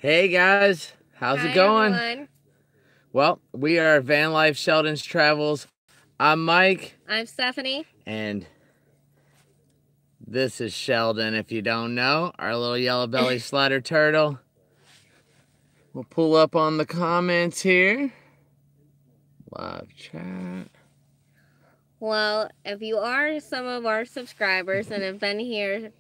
Hey guys, how's it Hi, going? everyone. Well, we are Van Life Sheldon's Travels. I'm Mike, I'm Stephanie. and this is Sheldon. If you don't know, our little yellow belly slider turtle. We'll pull up on the comments here. Live chat. Well, if you are some of our subscribers and have been here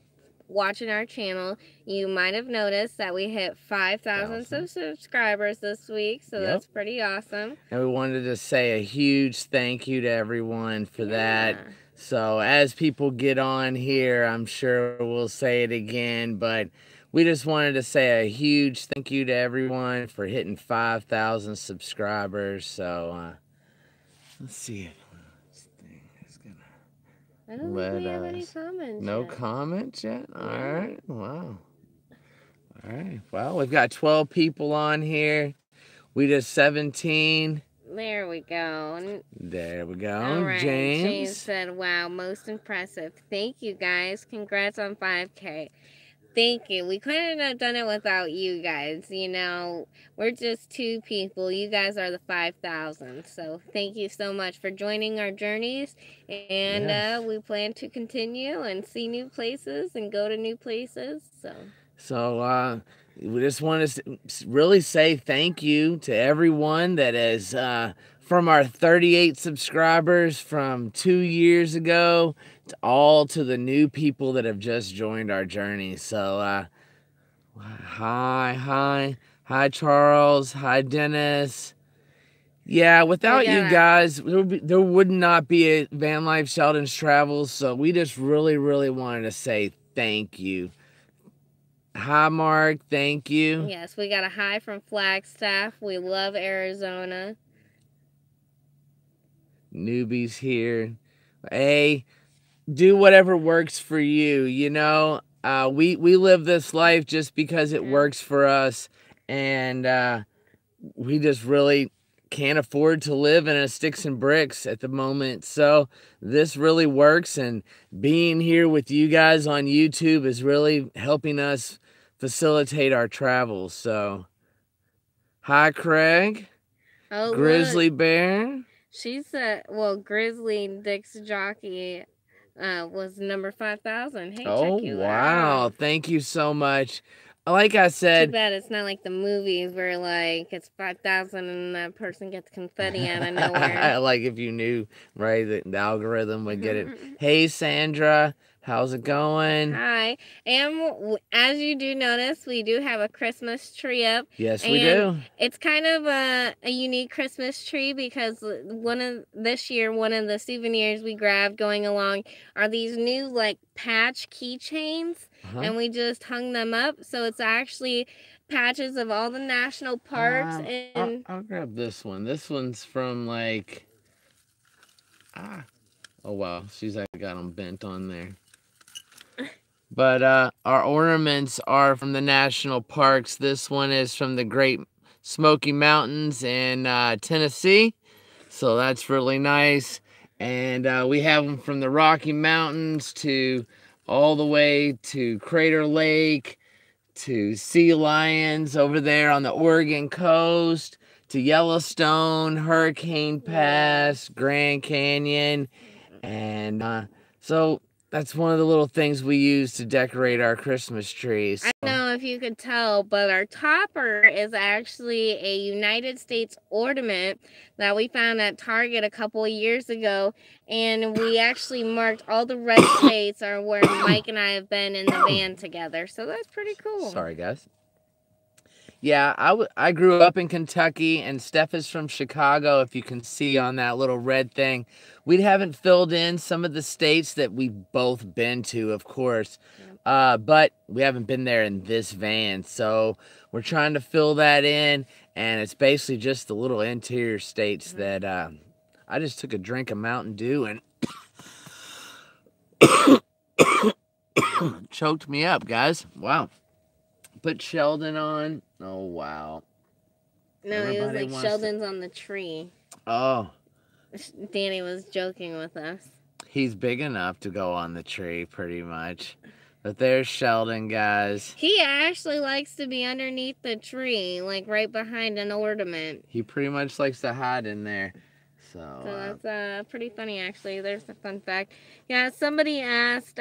watching our channel, you might have noticed that we hit 5,000 subscribers this week, so that's pretty awesome. And we wanted to say a huge thank you to everyone for that. So as people get on here, I'm sure we'll say it again, but we just wanted to say a huge thank you to everyone for hitting 5,000 subscribers. So let's see if this thing is gonna I don't think we have any comments No yet. comments yet? All right. Wow. All right. Well, we've got 12 people on here. We just 17. There we go. There we go. All right. James said, wow, most impressive. Thank you, guys. Congrats on 5K. Thank you. We couldn't have done it without you guys. You know, we're just two people. You guys are the 5,000. So thank you so much for joining our journeys. And we plan to continue and see new places and go to new places. So we just want to really say thank you to everyone that is from our 38 subscribers from 2 years ago to the new people that have just joined our journey. So hi Charles, hi Dennis. Yeah, without you guys, there would not be a Van Life Sheldon's Travels. So we just really wanted to say thank you. Hi, Mark. Thank you. Yes, we got a hi from Flagstaff. We love Arizona. Newbies here. Hey, do whatever works for you. You know, we live this life just because it works for us, and we just really can't afford to live in a sticks and bricks at the moment. So this really works, and being here with you guys on YouTube is really helping us facilitate our travels. So hi, Craig. Oh, Grizzly Bear. She said, well, Grizzly Dick's Jockey was number 5,000. Hey, check you out. Thank you so much. Like I said, too bad it's not like the movies where like it's 5,000 and that person gets confetti out of nowhere. Like if you knew, right, the algorithm would get it. Hey, Sandra. How's it going? Hi. And as you do notice, we do have a Christmas tree up. Yes, we do. It's kind of a unique Christmas tree because this year, one of the souvenirs we grabbed going along are these new like patch keychains. And we just hung them up. So it's actually patches of all the national parks. And I'll grab this one. This one's from like, oh wow, she's actually got them bent on there. But our ornaments are from the national parks. This one is from the Great Smoky Mountains in Tennessee. So that's really nice. And we have them from the Rocky Mountains to all the way to Crater Lake, to sea lions over there on the Oregon coast, to Yellowstone, Hurricane Pass, Grand Canyon. And so that's one of the little things we use to decorate our Christmas trees. I don't know if you could tell, but our topper is actually a United States ornament that we found at Target a couple of years ago. And we actually marked all the red states are where Mike and I have been in the van together. So that's pretty cool. Sorry, guys. Yeah, I grew up in Kentucky, and Steph is from Chicago, if you can see on that little red thing. We haven't filled in some of the states that we've both been to, of course, but we haven't been there in this van, so we're trying to fill that in, and it's basically just the little interior states that I just took a drink of Mountain Dew and choked me up, guys. Wow. Put Sheldon on. Oh, wow. No, it was like Sheldon's on the tree. Oh. Danny was joking with us. He's big enough to go on the tree, pretty much. But there's Sheldon, guys. He actually likes to be underneath the tree, like right behind an ornament. He pretty much likes to hide in there. So that's pretty funny, actually. There's a fun fact. Yeah, somebody asked,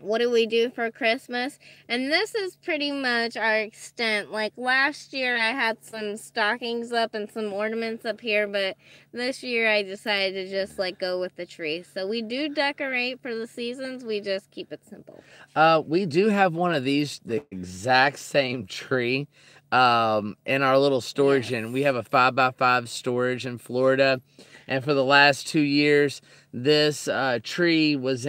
what do we do for Christmas? And this is pretty much our extent. Like last year I had some stockings up and some ornaments up here, but this year I decided to just like go with the tree. So we do decorate for the seasons, we just keep it simple. We do have one of these, the exact same tree, in our little storage Yes. and we have a 5x5 storage in Florida. And for the last 2 years, this tree was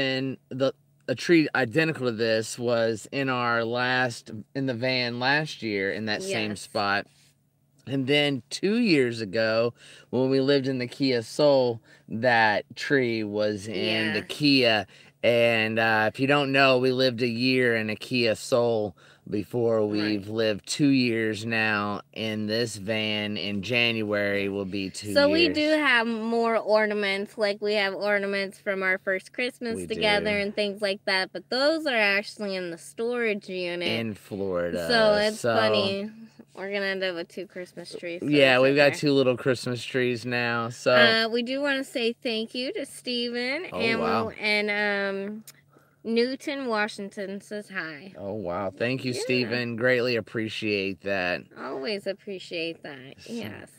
a tree identical to this was in the van last year in that same spot. And then 2 years ago, when we lived in the Kia Soul, that tree was in the Kia. And if you don't know, we lived a year in a Kia Soul before. We've lived 2 years now in this van. In January will be 2 years. So we do have more ornaments, like we have ornaments from our first Christmas together and things like that, but those are actually in the storage unit in Florida. So it's funny. We're gonna end up with 2 Christmas trees. So yeah, we've got 2 little Christmas trees now. So we do want to say thank you to Steven and Newton Washington says hi. Oh wow, thank you, Steven. Greatly appreciate that. Always appreciate that. Yes.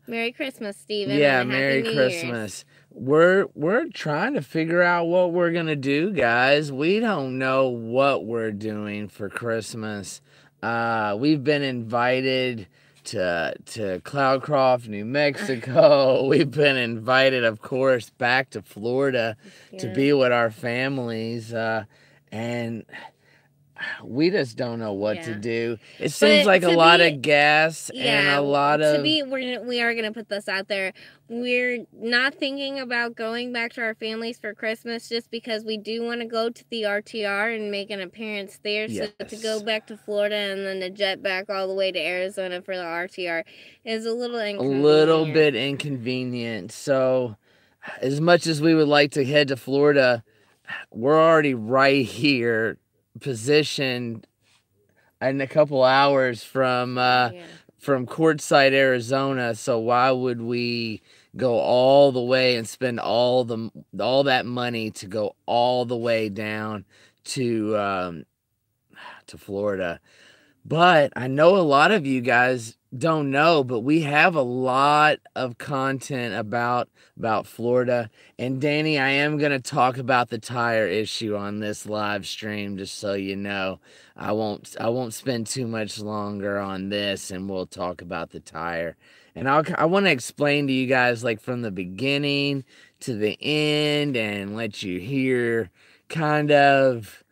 Merry Christmas, Steven. Yeah, and Merry Happy New Christmas. We're trying to figure out what we're gonna do, guys. We don't know what we're doing for Christmas. We've been invited to Cloudcroft, New Mexico. We've been invited, of course, back to Florida to be with our families, and we just don't know what to do. It seems like a lot of gas and a lot of... we are going to put this out there. We're not thinking about going back to our families for Christmas just because we do want to go to the RTR and make an appearance there. So to go back to Florida and then to jet back all the way to Arizona for the RTR is a little inconvenient. A little bit inconvenient. So as much as we would like to head to Florida, we're already right here, positioned in a couple hours from Quartzsite, Arizona. So why would we go all the way and spend all that money to go all the way down to Florida? But I know a lot of you guys don't know, but we have a lot of content about Florida. And Danny, I am going to talk about the tire issue on this live stream, just so you know. I won't spend too much longer on this, and we'll talk about the tire. And I want to explain to you guys, like, from the beginning to the end, and let you hear kind of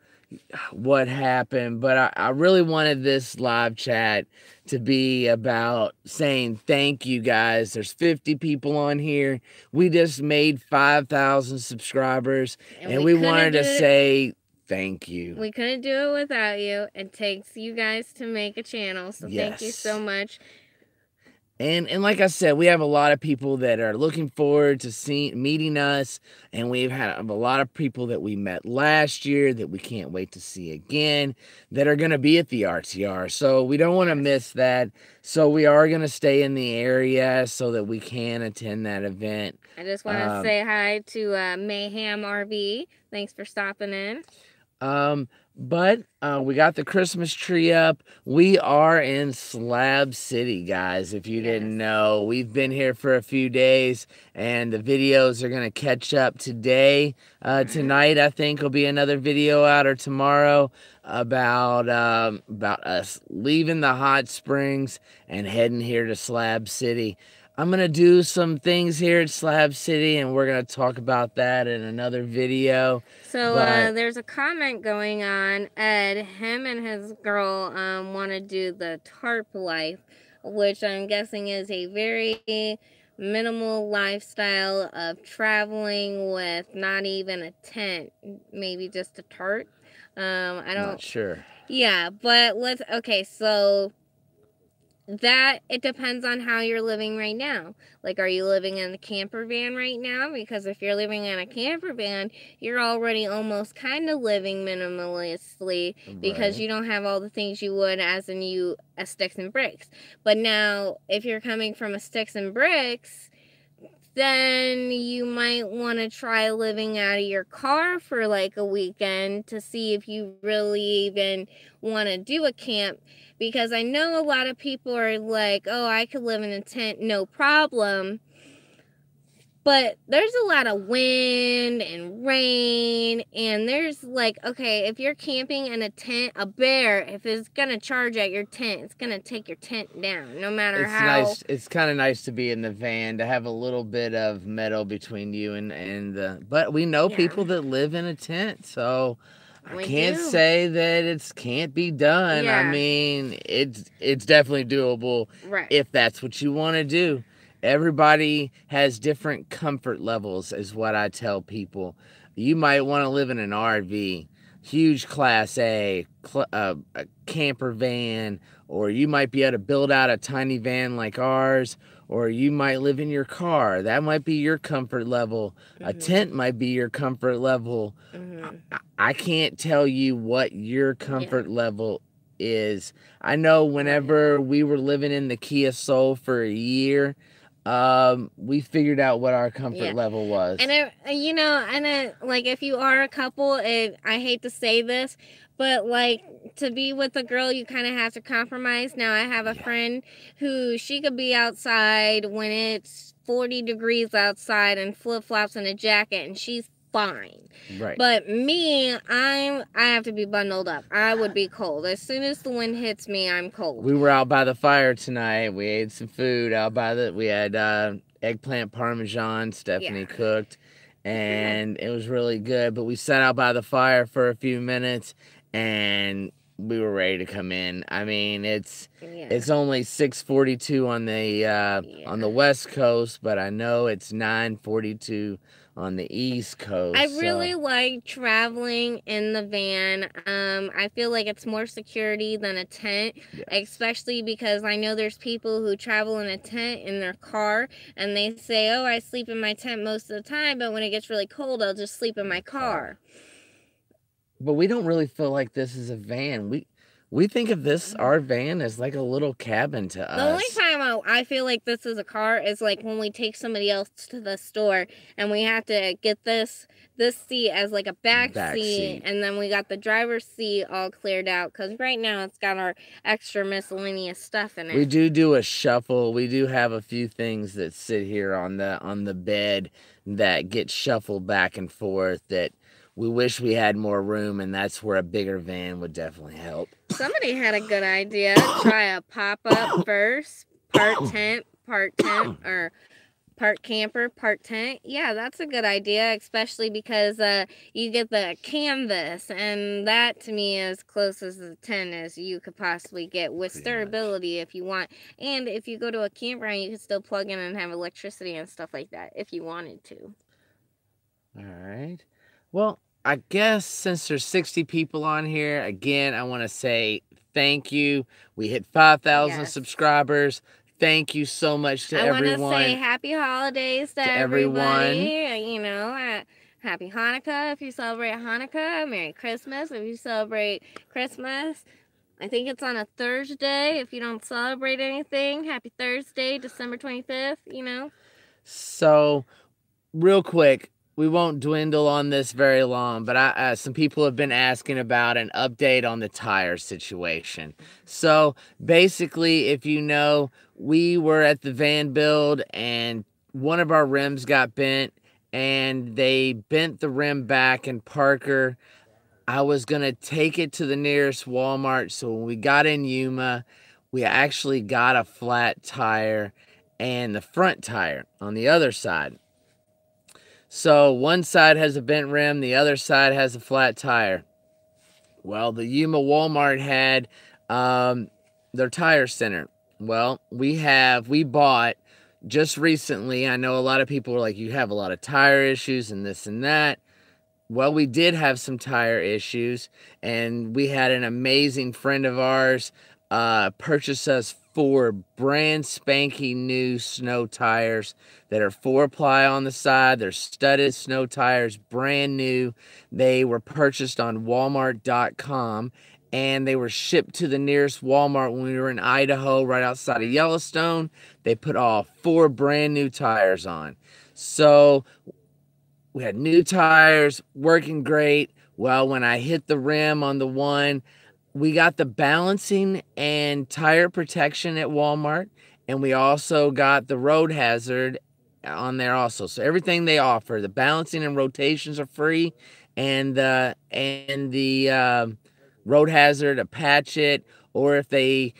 what happened. But I really wanted this live chat to be about saying thank you, guys. There's 50 people on here. We just made 5,000 subscribers, and we wanted to say thank you. We couldn't do it without you. It takes you guys to make a channel, so thank you so much. And like I said, we have a lot of people that are looking forward to meeting us, and we've had a lot of people that we met last year that we can't wait to see again that are going to be at the RTR. So we don't want to miss that. So we are going to stay in the area so that we can attend that event. I just want to say hi to Mayhem RV. Thanks for stopping in. But we got the Christmas tree up. We are in Slab City, guys. If you didn't know, we've been here for a few days, and the videos are going to catch up today. Tonight, I think, will be another video out, or tomorrow, about us leaving the hot springs and heading here to Slab City. I'm going to do some things here at Slab City, and we're going to talk about that in another video. So there's a comment going on. Ed, him and his girl want to do the tarp life, which I'm guessing is a very minimal lifestyle of traveling with not even a tent, maybe just a tarp. I don't... Not sure. Yeah, but okay, so... that it depends on how you're living right now. Like, are you living in a camper van right now? Because if you're living in a camper van, you're already almost kind of living minimalistically because you don't have all the things you would as a sticks and bricks. But now, if you're coming from a sticks and bricks, then you might want to try living out of your car for like a weekend to see if you really even want to do a camp. Because I know a lot of people are like, oh, I could live in a tent, no problem. But there's a lot of wind and rain, and there's like, okay, if you're camping in a tent, a bear, if it's gonna charge at your tent, it's gonna take your tent down, no matter how. Nice. It's kind of nice to be in the van, to have a little bit of metal between you and the. But we know people that live in a tent, so I can't say that it can't be done. I mean, it's definitely doable if that's what you want to do. Everybody has different comfort levels, is what I tell people. You might want to live in an RV, huge Class A, a camper van, or you might be able to build out a tiny van like ours, or you might live in your car. That might be your comfort level. A tent might be your comfort level. I can't tell you what your comfort level is. I know whenever we were living in the Kia Soul for a year, we figured out what our comfort level was. And like, if you are a couple, I hate to say this, but like, to be with a girl, you kind of have to compromise. Now, I have a friend who, she could be outside when it's 40 degrees outside and flip-flops and a jacket, and she's fine. Right. But me, I have to be bundled up. I would be cold. As soon as the wind hits me, I'm cold. We were out by the fire tonight. We ate some food out by we had eggplant parmesan Stephanie cooked, and it was really good. But we sat out by the fire for a few minutes, and we were ready to come in. I mean, it's only 6:42 on the West Coast, but I know it's 9:42 on the East Coast. I really like traveling in the van. I feel like it's more security than a tent, especially because I know there's people who travel in a tent in their car, and they say, oh, I sleep in my tent most of the time, but when it gets really cold, I'll just sleep in my car. But we don't really feel like this is a van. We think of this, our van, as like a little cabin to us. The only time I feel like this is a car is like when we take somebody else to the store and we have to get this seat as like a back seat, and then we got the driver's seat all cleared out, because right now it's got our extra miscellaneous stuff in it. We do a shuffle. We do have a few things that sit here on the bed that get shuffled back and forth that we wish we had more room, and that's where a bigger van would definitely help. Somebody had a good idea. Try a pop-up first, part tent, or part camper, part tent. Yeah, that's a good idea, especially because you get the canvas, and that to me is as close as the tent as you could possibly get, with durability if you want. And if you go to a campground, you can still plug in and have electricity and stuff like that if you wanted to. All right. Well, I guess since there's 60 people on here, again, I want to say thank you. We hit 5,000 subscribers. Thank you so much to everyone. I want to say happy holidays to everybody. You know, happy Hanukkah if you celebrate Hanukkah. Merry Christmas if you celebrate Christmas. I think it's on a Thursday. If you don't celebrate anything, happy Thursday, December 25th, you know. So, real quick, we won't dwindle on this very long, but some people have been asking about an update on the tire situation. So basically, if you know, we were at the van build and one of our rims got bent, and they bent the rim back in Parker. I was going to take it to the nearest Walmart, so when we got in Yuma, we actually got a flat tire and the front tire on the other side. So one side has a bent rim, the other side has a flat tire. Well, the Yuma Walmart had their tire center. Well, we bought just recently. I know a lot of people were like, you have a lot of tire issues and this and that. Well, we did have some tire issues, and we had an amazing friend of ours purchase us 4 brand spanking new snow tires that are 4-ply on the side. They're studded snow tires, brand new. They were purchased on Walmart.com, and they were shipped to the nearest Walmart when we were in Idaho, right outside of Yellowstone. They put all 4 brand new tires on. So we had new tires, working great. Well, when I hit the rim on the one, we got the balancing and tire protection at Walmart, and we also got the road hazard on there also. So everything they offer, the balancing and rotations are free, and the road hazard, to patch it, or if they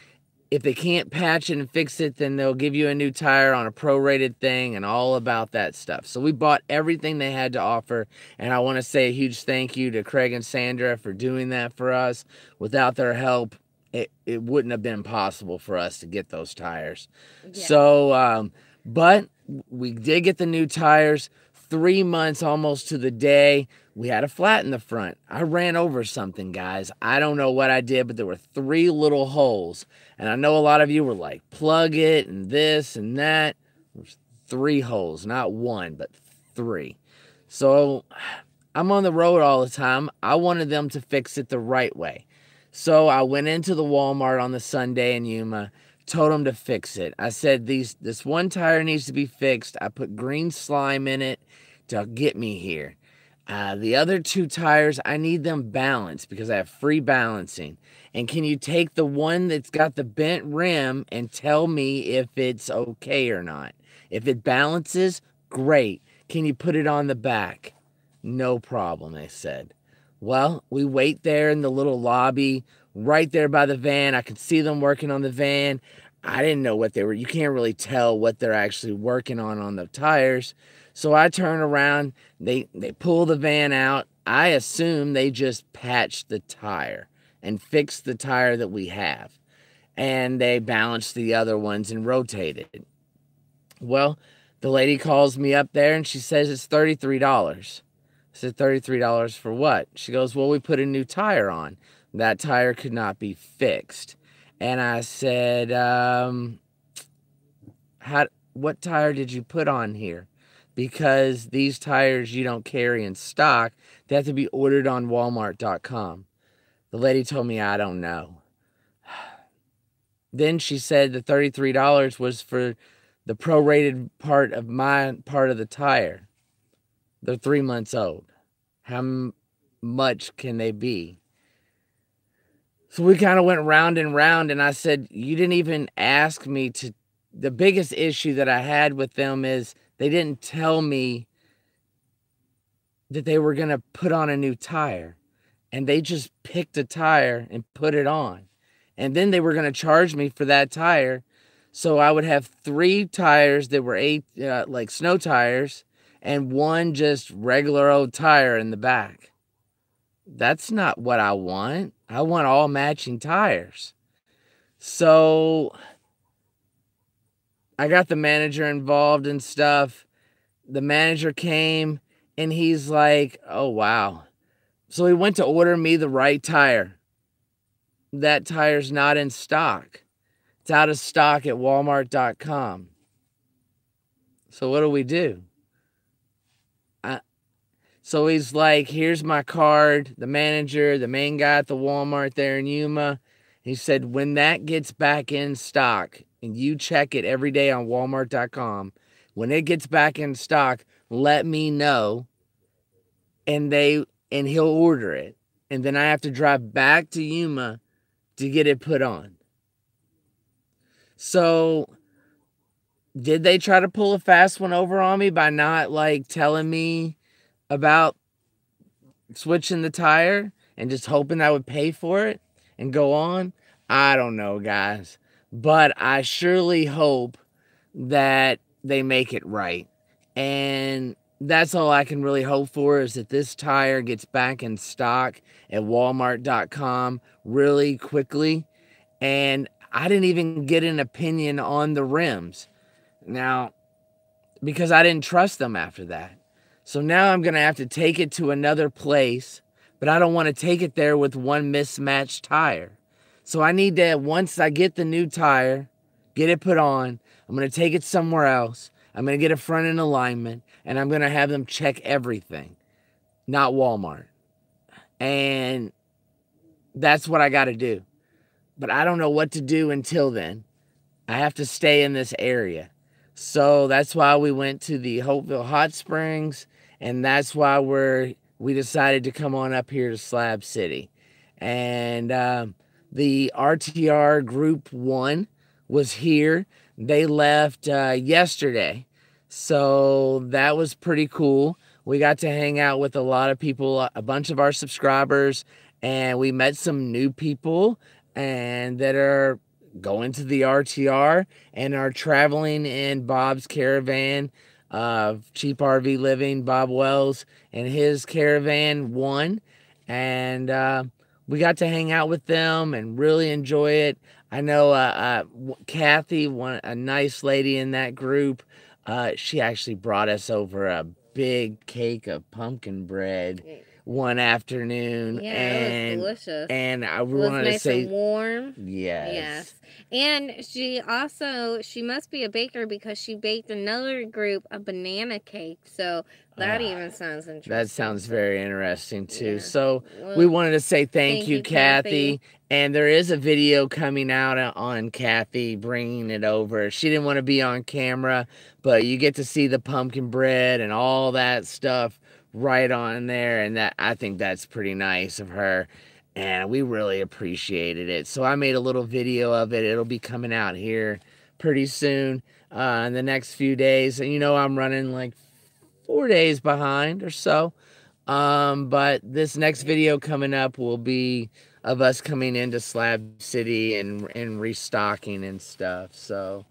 can't patch it and fix it, then they'll give you a new tire on a prorated thing and all about that stuff. So we bought everything they had to offer, and I want to say a huge thank you to Craig and Sandra for doing that for us. Without their help, it wouldn't have been possible for us to get those tires. Yeah. So, but we did get the new tires. 3 months almost to the day, we had a flat in the front. I ran over something, guys. I don't know what I did, but there were 3 little holes. And I know a lot of you were like, plug it and this and that. There's 3 holes, not 1, but 3. So I'm on the road all the time. I wanted them to fix it the right way. So I went into the Walmart on the Sunday in Yuma, told them to fix it. I said, this one tire needs to be fixed. I put green slime in it to get me here. The other 2 tires, I need them balanced because I have free balancing. And can you take the one that's got the bent rim and tell me if it's okay or not? If it balances, great. Can you put it on the back? No problem, they said. Well, we wait there in the little lobby, right there by the van. I could see them working on the van. I didn't know what they were. You can't really tell what they're actually working on the tires. So I turn around, they pull the van out. I assume they just patched the tire and fixed the tire that we have. And they balanced the other ones and rotated. Well, the lady calls me up there and she says it's $33. I said, $33 for what? She goes, well, we put a new tire on. That tire could not be fixed. And I said, what tire did you put on here? Because these tires you don't carry in stock. They have to be ordered on Walmart.com. The lady told me, I don't know. Then she said the $33 was for the prorated part of my part of the tire. They're 3 months old. How much can they be? So we kind of went round and round, and I said, you didn't even ask me to. The biggest issue that I had with them is they didn't tell me that they were going to put on a new tire. And they just picked a tire and put it on. And then they were going to charge me for that tire. So I would have 3 tires that were like snow tires and 1 just regular old tire in the back. That's not what I want. I want all matching tires. So I got the manager involved and stuff. The manager came and he's like, oh, wow. So he went to order me the right tire. That tire's not in stock. It's out of stock at Walmart.com. So what do? So he's like, here's my card. The manager, the main guy at the Walmart there in Yuma, he said, when that gets back in stock, and you check it every day on Walmart.com, when it gets back in stock, let me know, and he'll order it. And then I have to drive back to Yuma to get it put on. So did they try to pull a fast one over on me by not like telling me about switching the tire and just hoping I would pay for it and go on? I don't know, guys. But I surely hope that they make it right. And that's all I can really hope for, is that this tire gets back in stock at Walmart.com really quickly. And I didn't even get an opinion on the rims. Now, because I didn't trust them after that. So now I'm going to have to take it to another place, but I don't want to take it there with 1 mismatched tire. So I need to, once I get the new tire, get it put on. I'm going to take it somewhere else. I'm going to get a front end alignment, and I'm going to have them check everything, not Walmart. And that's what I got to do. But I don't know what to do until then. I have to stay in this area. So that's why we went to the Hopeville Hot Springs, and that's why we decided to come on up here to Slab City. And the RTR Group 1 was here. They left yesterday. So that was pretty cool. We got to hang out with a lot of people, a bunch of our subscribers, and we met some new people and that are going to the RTR and are traveling in Bob's caravan of Cheap RV Living, Bob Wells, and his caravan 1. And we got to hang out with them and really enjoy it. I know Kathy, a nice lady in that group, she actually brought us over a big cake of pumpkin bread one afternoon. Yeah, and it was delicious. And I It was wanted nice to say, and warm. yes. Yes. And she must be a baker because she baked another group a banana cake. So that even sounds interesting. That sounds very interesting too. Yeah. So Well, we wanted to say thank you, Kathy. And there is a video coming out on Kathy bringing it over. She didn't want to be on camera, but you get to see the pumpkin bread and all that stuff right on there. And that, I think that's pretty nice of her. And we really appreciated it. So I made a little video of it. It'll be coming out here pretty soon in the next few days. And you know, I'm running like 4 days behind or so. But this next video coming up will be of us coming into Slab City and restocking and stuff. So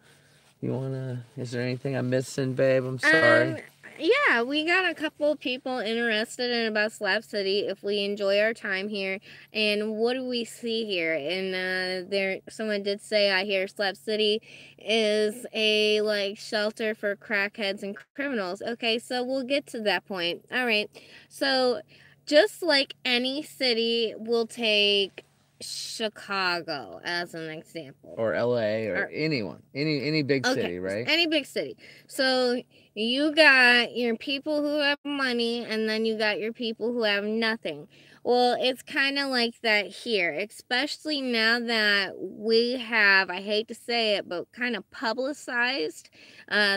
is there anything I'm missing, babe? I'm sorry. Yeah, we got a couple people interested in about Slab City if we enjoy our time here. And what do we see here? And someone did say, I hear Slab City is a like shelter for crackheads and criminals. Okay, so we'll get to that point. All right. So just like any city, we'll take Chicago as an example, or LA, or anyone, any big city, right? Any big city. So you got your people who have money, and then you got your people who have nothing. Well, it's kind of like that here, especially now that we have, I hate to say it, but kind of publicized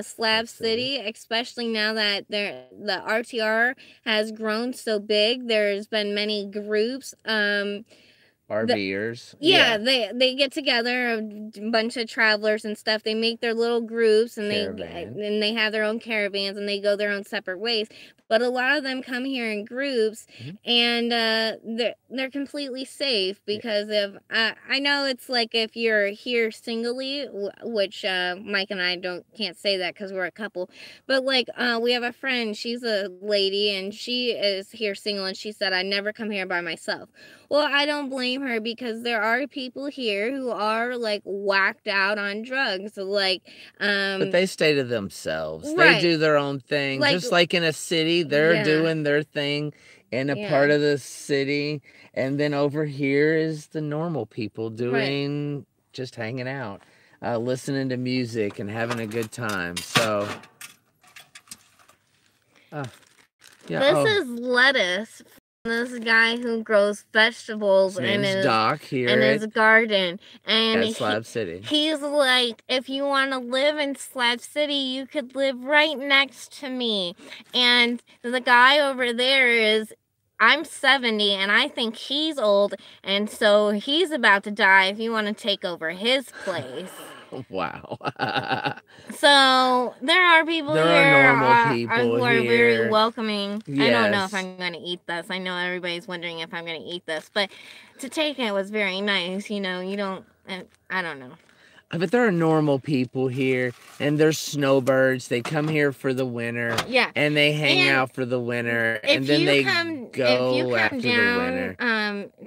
Slab City, especially now that the RTR has grown so big. There's been many groups. RVers. Yeah, they get together, a bunch of travelers and stuff. They make their little groups, and they have their own caravans, and they go their own separate ways. But a lot of them come here in groups, and they're completely safe because of I know it's like if you're here singly, which Mike and I can't say that because we're a couple. But like we have a friend, she's a lady, and she is here single, and she said, I never come here by myself. Well, I don't blame her because there are people here who are like whacked out on drugs, like but they stay to themselves. Right. They do their own thing. Just like in a city, they're doing their thing in a part of the city, and then over here is the normal people doing just hanging out, listening to music and having a good time. So this is lettuce. This guy who grows vegetables in his garden, and at Slab City. He's like, if you want to live in Slab City, you could live right next to me. And the guy over there I'm 70, and I think he's old, and so he's about to die if you want to take over his place. Wow. So there are people there here are normal people who are very welcoming. Yes. I don't know if I'm going to eat this. I know everybody's wondering if I'm going to eat this, but to take it was very nice. You know, you don't, I don't know. But there are normal people here, and there's snowbirds. They come here for the winter, and they hang out for the winter, and then they go after the winter.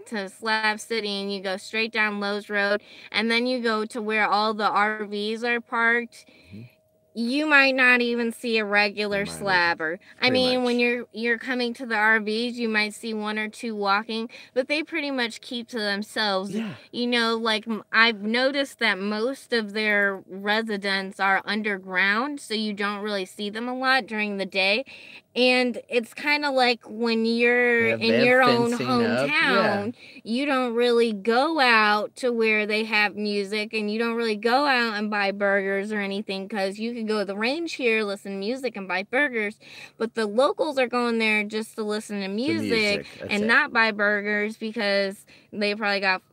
To Slab City, and you go straight down Lowe's Road, and then you go to where all the RVs are parked. you might not even see a regular Might not. slabber. I Pretty mean, when much. you're coming to the RVs, you might see one or two walking, but they pretty much keep to themselves. Yeah. You know, like I've noticed that most of their residents are underground, so you don't really see them a lot during the day. And it's kind of like when you're They in have your own fencing up. Yeah. hometown, you don't really go out to where they have music, and you don't really go out and buy burgers or anything, because you can go to the range here, listen to music, and buy burgers. But the locals are going there just to listen to music and not buy burgers, because they probably got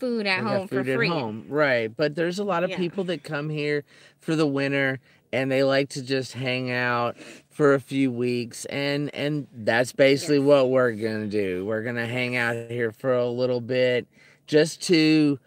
food at home for free. Home, right? But there's a lot of people that come here for the winter, and they like to just hang out for a few weeks, and that's basically what we're gonna do. We're gonna hang out here for a little bit, just to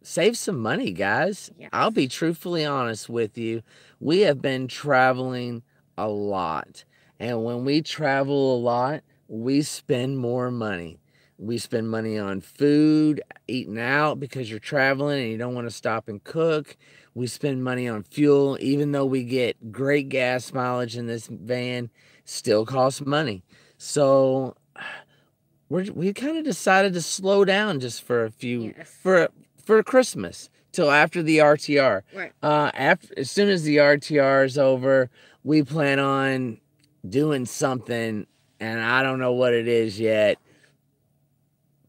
save some money, guys. Yes. I'll be truthfully honest with you. We have been traveling a lot, and when we travel a lot, we spend more money. We spend money on food, eating out because you're traveling and you don't want to stop and cook. We spend money on fuel, even though we get great gas mileage in this van, still costs money. So we kind of decided to slow down just for a few for Christmas till after the RTR. Right. As soon as the RTR is over, we plan on doing something, and I don't know what it is yet.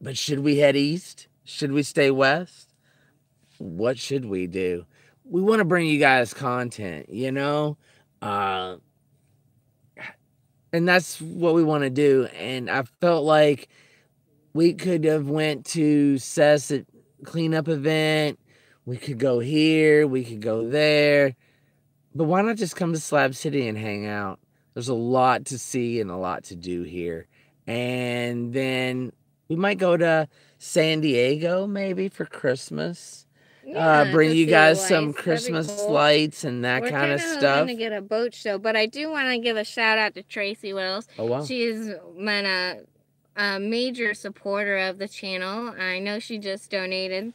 But should we head east? Should we stay west? What should we do? We want to bring you guys content, you know? And that's what we want to do. And I felt like we could have went to Sess at cleanup event. We could go here. We could go there. But why not just come to Slab City and hang out? There's a lot to see and a lot to do here. And then we might go to San Diego maybe for Christmas. Bring you guys some Christmas lights and that kind of stuff. We're going to get a boat show, but I do want to give a shout out to Tracy Wills. Oh, wow. She's been a major supporter of the channel. I know she just donated.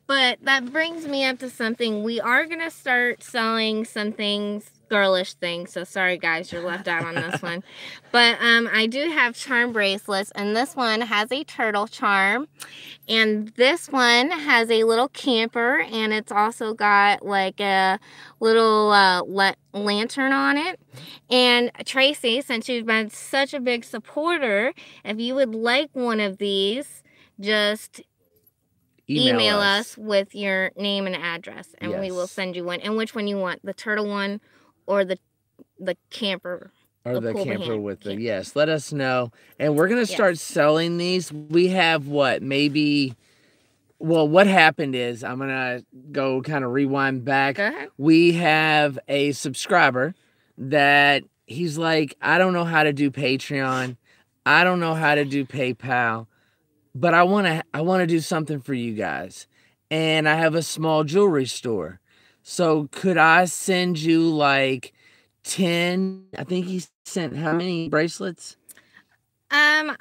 But that brings me up to something. We are going to start selling some things, girlish things. So sorry, guys, you're left out on this one. But I do have charm bracelets, and this one has a turtle charm. And this one has a little camper, and it's also got like a little lantern on it. And Tracy, since you've been such a big supporter, if you would like one of these, just email us with your name and address, and we will send you one. And which one you want, the turtle one or the camper? Or the camper with the, yes, let us know. And we're going to start selling these. We have what happened is, I'm going to go kind of rewind back. Go ahead. We have a subscriber that he's like, I don't know how to do Patreon. I don't know how to do PayPal. But I want to do something for you guys. And I have a small jewelry store. So could I send you like 10, I think he sent how many bracelets? I'm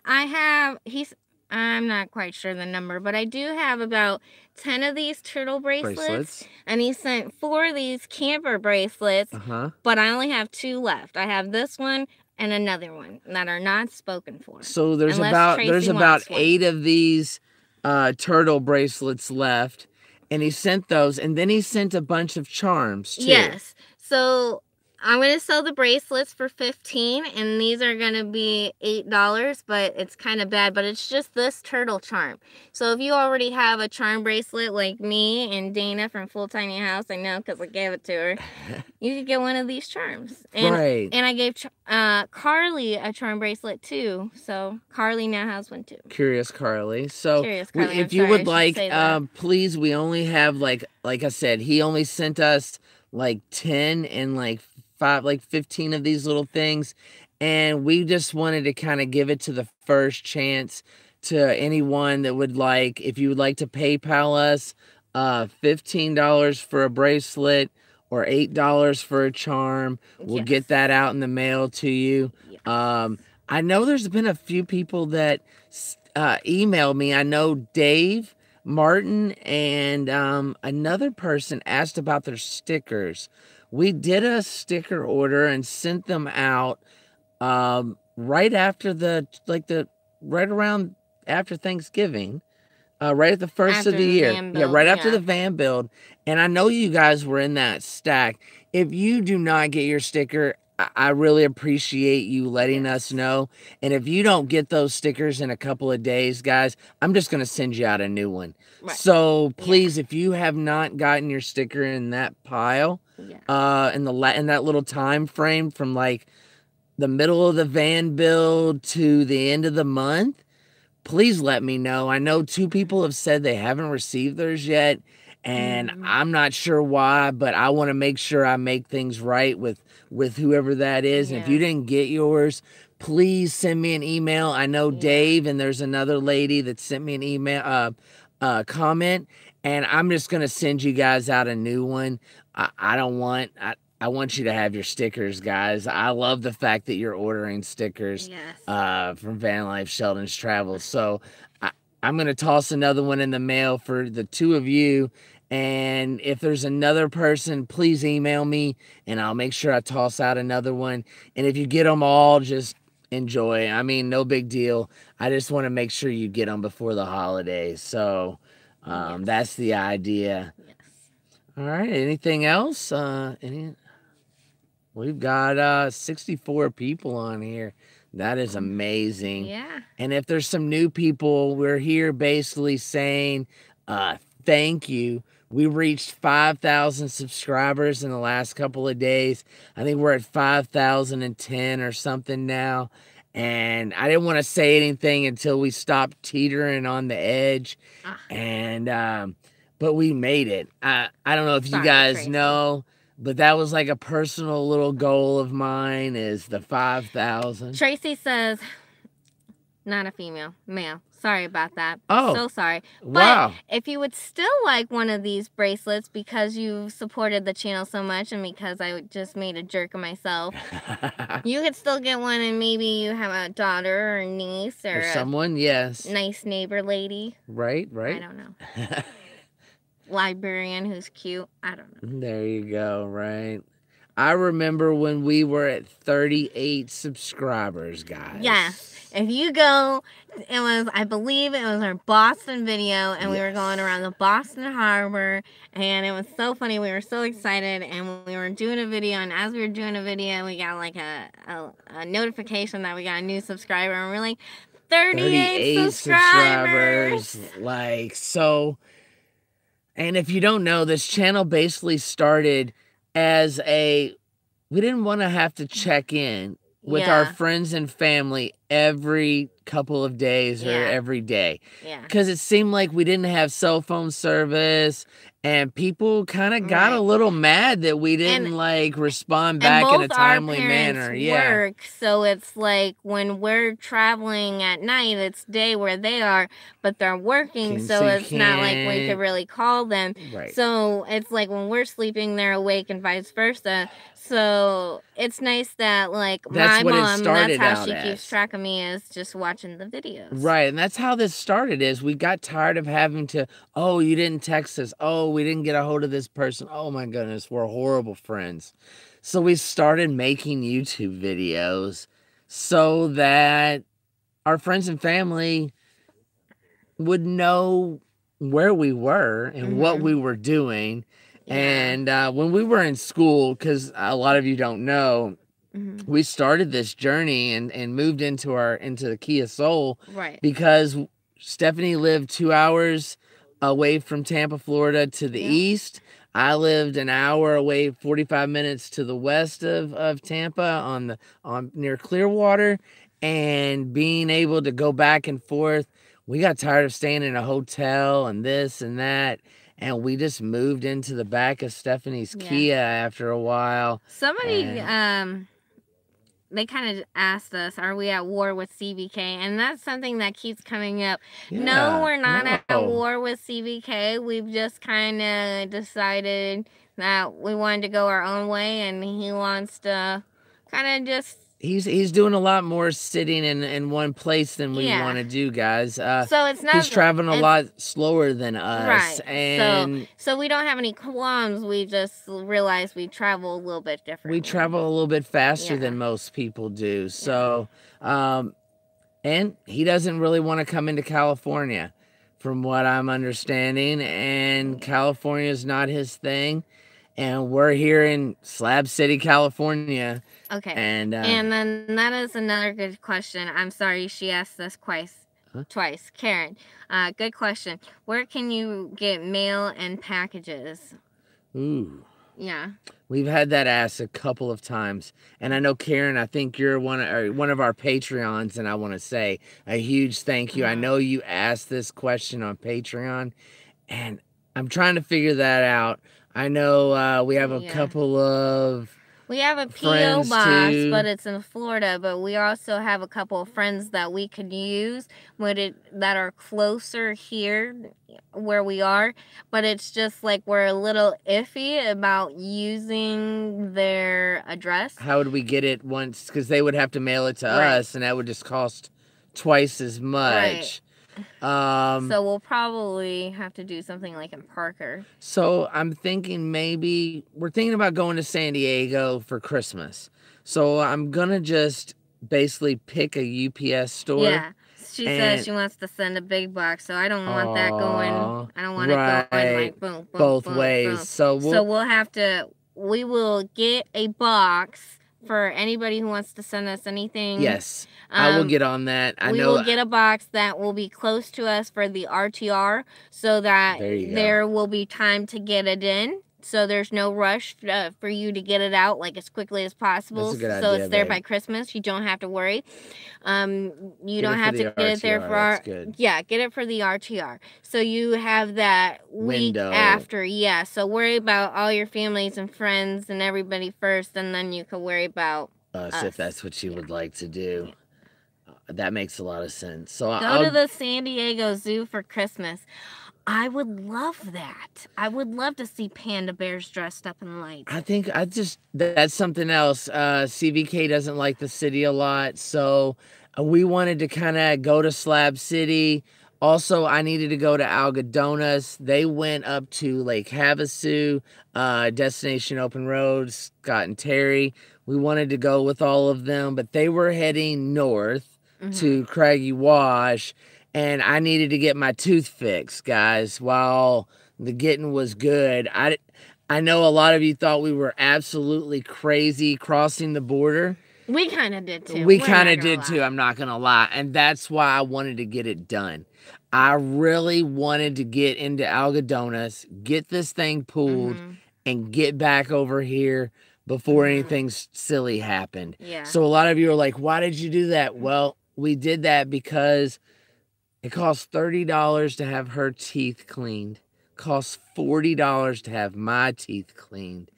not quite sure the number, but I do have about 10 of these turtle bracelets. And he sent 4 of these camper bracelets. But I only have 2 left. I have this one and another one that are not spoken for. So there's about 8 of these turtle bracelets left, and he sent those, and then he sent a bunch of charms too. Yes. So I'm going to sell the bracelets for $15, and these are going to be $8, but it's kind of bad, but it's just this turtle charm. So if you already have a charm bracelet like me and Dana from Full Tiny House, I know because I gave it to her, you could get one of these charms. And, and I gave Carly a charm bracelet too, so Carly now has one too. Curious Carly. So Carly, if you would like, please, we only have like I said, he only sent us like 10 and like 15 of these little things, and we just wanted to kind of give it to the first chance to anyone that would like, if you would like to PayPal us $15 for a bracelet or $8 for a charm, we'll get that out in the mail to you. I know there's been a few people that emailed me. I know Dave Martin and another person asked about their stickers. We did a sticker order and sent them out right after right around after Thanksgiving. Right at the first After of the the year. van Yeah, build, right after yeah. the van build. And I know you guys were in that stack. If you do not get your sticker, I really appreciate you letting us know. And if you don't get those stickers in a couple of days, guys, I'm just going to send you out a new one. Right. So please, if you have not gotten your sticker in that pile, in that little time frame from like the middle of the van build to the end of the month, please let me know. I know 2 people have said they haven't received theirs yet, and I'm not sure why, but I want to make sure I make things right with whoever that is. And if you didn't get yours, please send me an email. I know Dave and there's another lady that sent me an email comment, and I'm just gonna send you guys out a new one. I want you to have your stickers, guys. I love the fact that you're ordering stickers from Van Life Sheldon's Travels. So I'm going to toss another one in the mail for the 2 of you. And if there's another person, please email me and I'll make sure I toss out another one. And if you get them all, just enjoy. I mean, no big deal. I just want to make sure you get them before the holidays. So that's the idea. All right. Anything else? We've got 64 people on here. That is amazing. Yeah. And if there's some new people, we're here basically saying thank you. We reached 5,000 subscribers in the last couple of days. I think we're at 5,010 or something now. And I didn't want to say anything until we stopped teetering on the edge. And but we made it. I don't know if you guys know, but that was like a personal little goal of mine, is the 5,000. Tracy says, not a female, male. Sorry about that. Oh, so sorry. Wow. But if you would still like one of these bracelets because you supported the channel so much and because I just made a jerk of myself, you could still get one, and maybe you have a daughter or niece or someone, yes. Nice neighbor lady. Right. I don't know. Librarian who's cute. I don't know. There you go, right? I remember when we were at 38 subscribers, guys. Yes. If you go, I believe it was our Boston video, and we were going around the Boston Harbor, and it was so funny. We were so excited, and we were doing a video, and as we were doing a video, we got like a notification that we got a new subscriber, and we're like, 38 subscribers. Like, so, and if you don't know, this channel basically started as we didn't want to have to check in with our friends and family every couple of days or every day. Because it seemed like we didn't have cell phone service, and people kind of got a little mad that we didn't respond back in a timely manner. Work, so it's like when we're traveling at night, it's day where they are, but they're working, so it's not like we could really call them. Right. So it's like when we're sleeping, they're awake, and vice versa. So it's nice that like my mom, that's how she keeps track of me, is just watching the videos. Right, and that's how this started. Is we got tired of having to, oh, you didn't text us, oh, we didn't get a hold of this person, oh my goodness, we're horrible friends. So we started making YouTube videos so that our friends and family would know where we were and what we were doing. And when we were in school, because a lot of you don't know, we started this journey and moved into the Kia Soul, because Stephanie lived 2 hours away from Tampa, Florida to the east. I lived an hour away, 45 minutes to the west of Tampa near Clearwater, and being able to go back and forth. We got tired of staying in a hotel and this and that, and we just moved into the back of Stephanie's Kia after a while. Somebody they kind of asked us, are we at war with CBK? And that's something that keeps coming up. No, we're not at war with CBK. We've just kind of decided that we wanted to go our own way, and he wants to kind of just He's doing a lot more sitting in one place than we Yeah. want to do, guys. So it's not. He's traveling a it's- lot slower than us, Right. and So we don't have any qualms. We just realize we travel a little bit differently. we travel a little bit faster Yeah. than most people do. So, and he doesn't really want to come into California, from what I'm understanding, and California is not his thing. And we're here in Slab City, California. Okay. And then that is another good question. I'm sorry she asked this twice. Karen, good question. Where can you get mail and packages? Ooh. Yeah. We've had that asked a couple of times. And I know, Karen, I think you're one of our Patreons, and I want to say a huge thank you. I know you asked this question on Patreon, and I'm trying to figure that out. I know we have a couple of... We have a P.O. box, but it's in Florida. But we also have a couple of friends that we could use that are closer here where we are. But it's just like we're a little iffy about using their address. How would we get it once? Because they would have to mail it to us, and that would just cost twice as much. So we'll probably have to do something like in Parker. So I'm thinking we're thinking about going to San Diego for Christmas. So I'm gonna just basically pick a UPS store. Yeah. She says she wants to send a big box, so I don't want that going. I don't want it going like boom, boom, both boom, ways. Boom. So we'll have to. We will get a box for anybody who wants to send us anything. Yes, I will get on that. We will get a box that will be close to us for the RTR, so that there will be time to get it in. So there's no rush for you to get it out like as quickly as possible. That's a good so idea, it's there babe. by Christmas. You don't have to worry. You don't have to get RTR, it there for get it for the RTR. So you have that week window after. Yeah. So worry about all your families and friends and everybody first, and then you can worry about us. If that's what you would like to do. That makes a lot of sense. So go to the San Diego Zoo for Christmas. I would love that. I would love to see panda bears dressed up in lights. I think that's something else. CVK doesn't like the city a lot, so we wanted to kind of go to Slab City. Also, I needed to go to Algodones. They went up to Lake Havasu, Destination Open Road, Scott and Terry. We wanted to go with all of them, but they were heading north to Craggy Wash. And I needed to get my tooth fixed, guys, while the getting was good. I know a lot of you thought we were absolutely crazy crossing the border. We kind of did, too. We kind of did, too, I'm not going to lie. And that's why I wanted to get it done. I really wanted to get into Algodones, get this thing pulled, and get back over here before anything silly happened. Yeah. So a lot of you are like, why did you do that? Well, we did that because... it costs $30 to have her teeth cleaned. Costs $40 to have my teeth cleaned.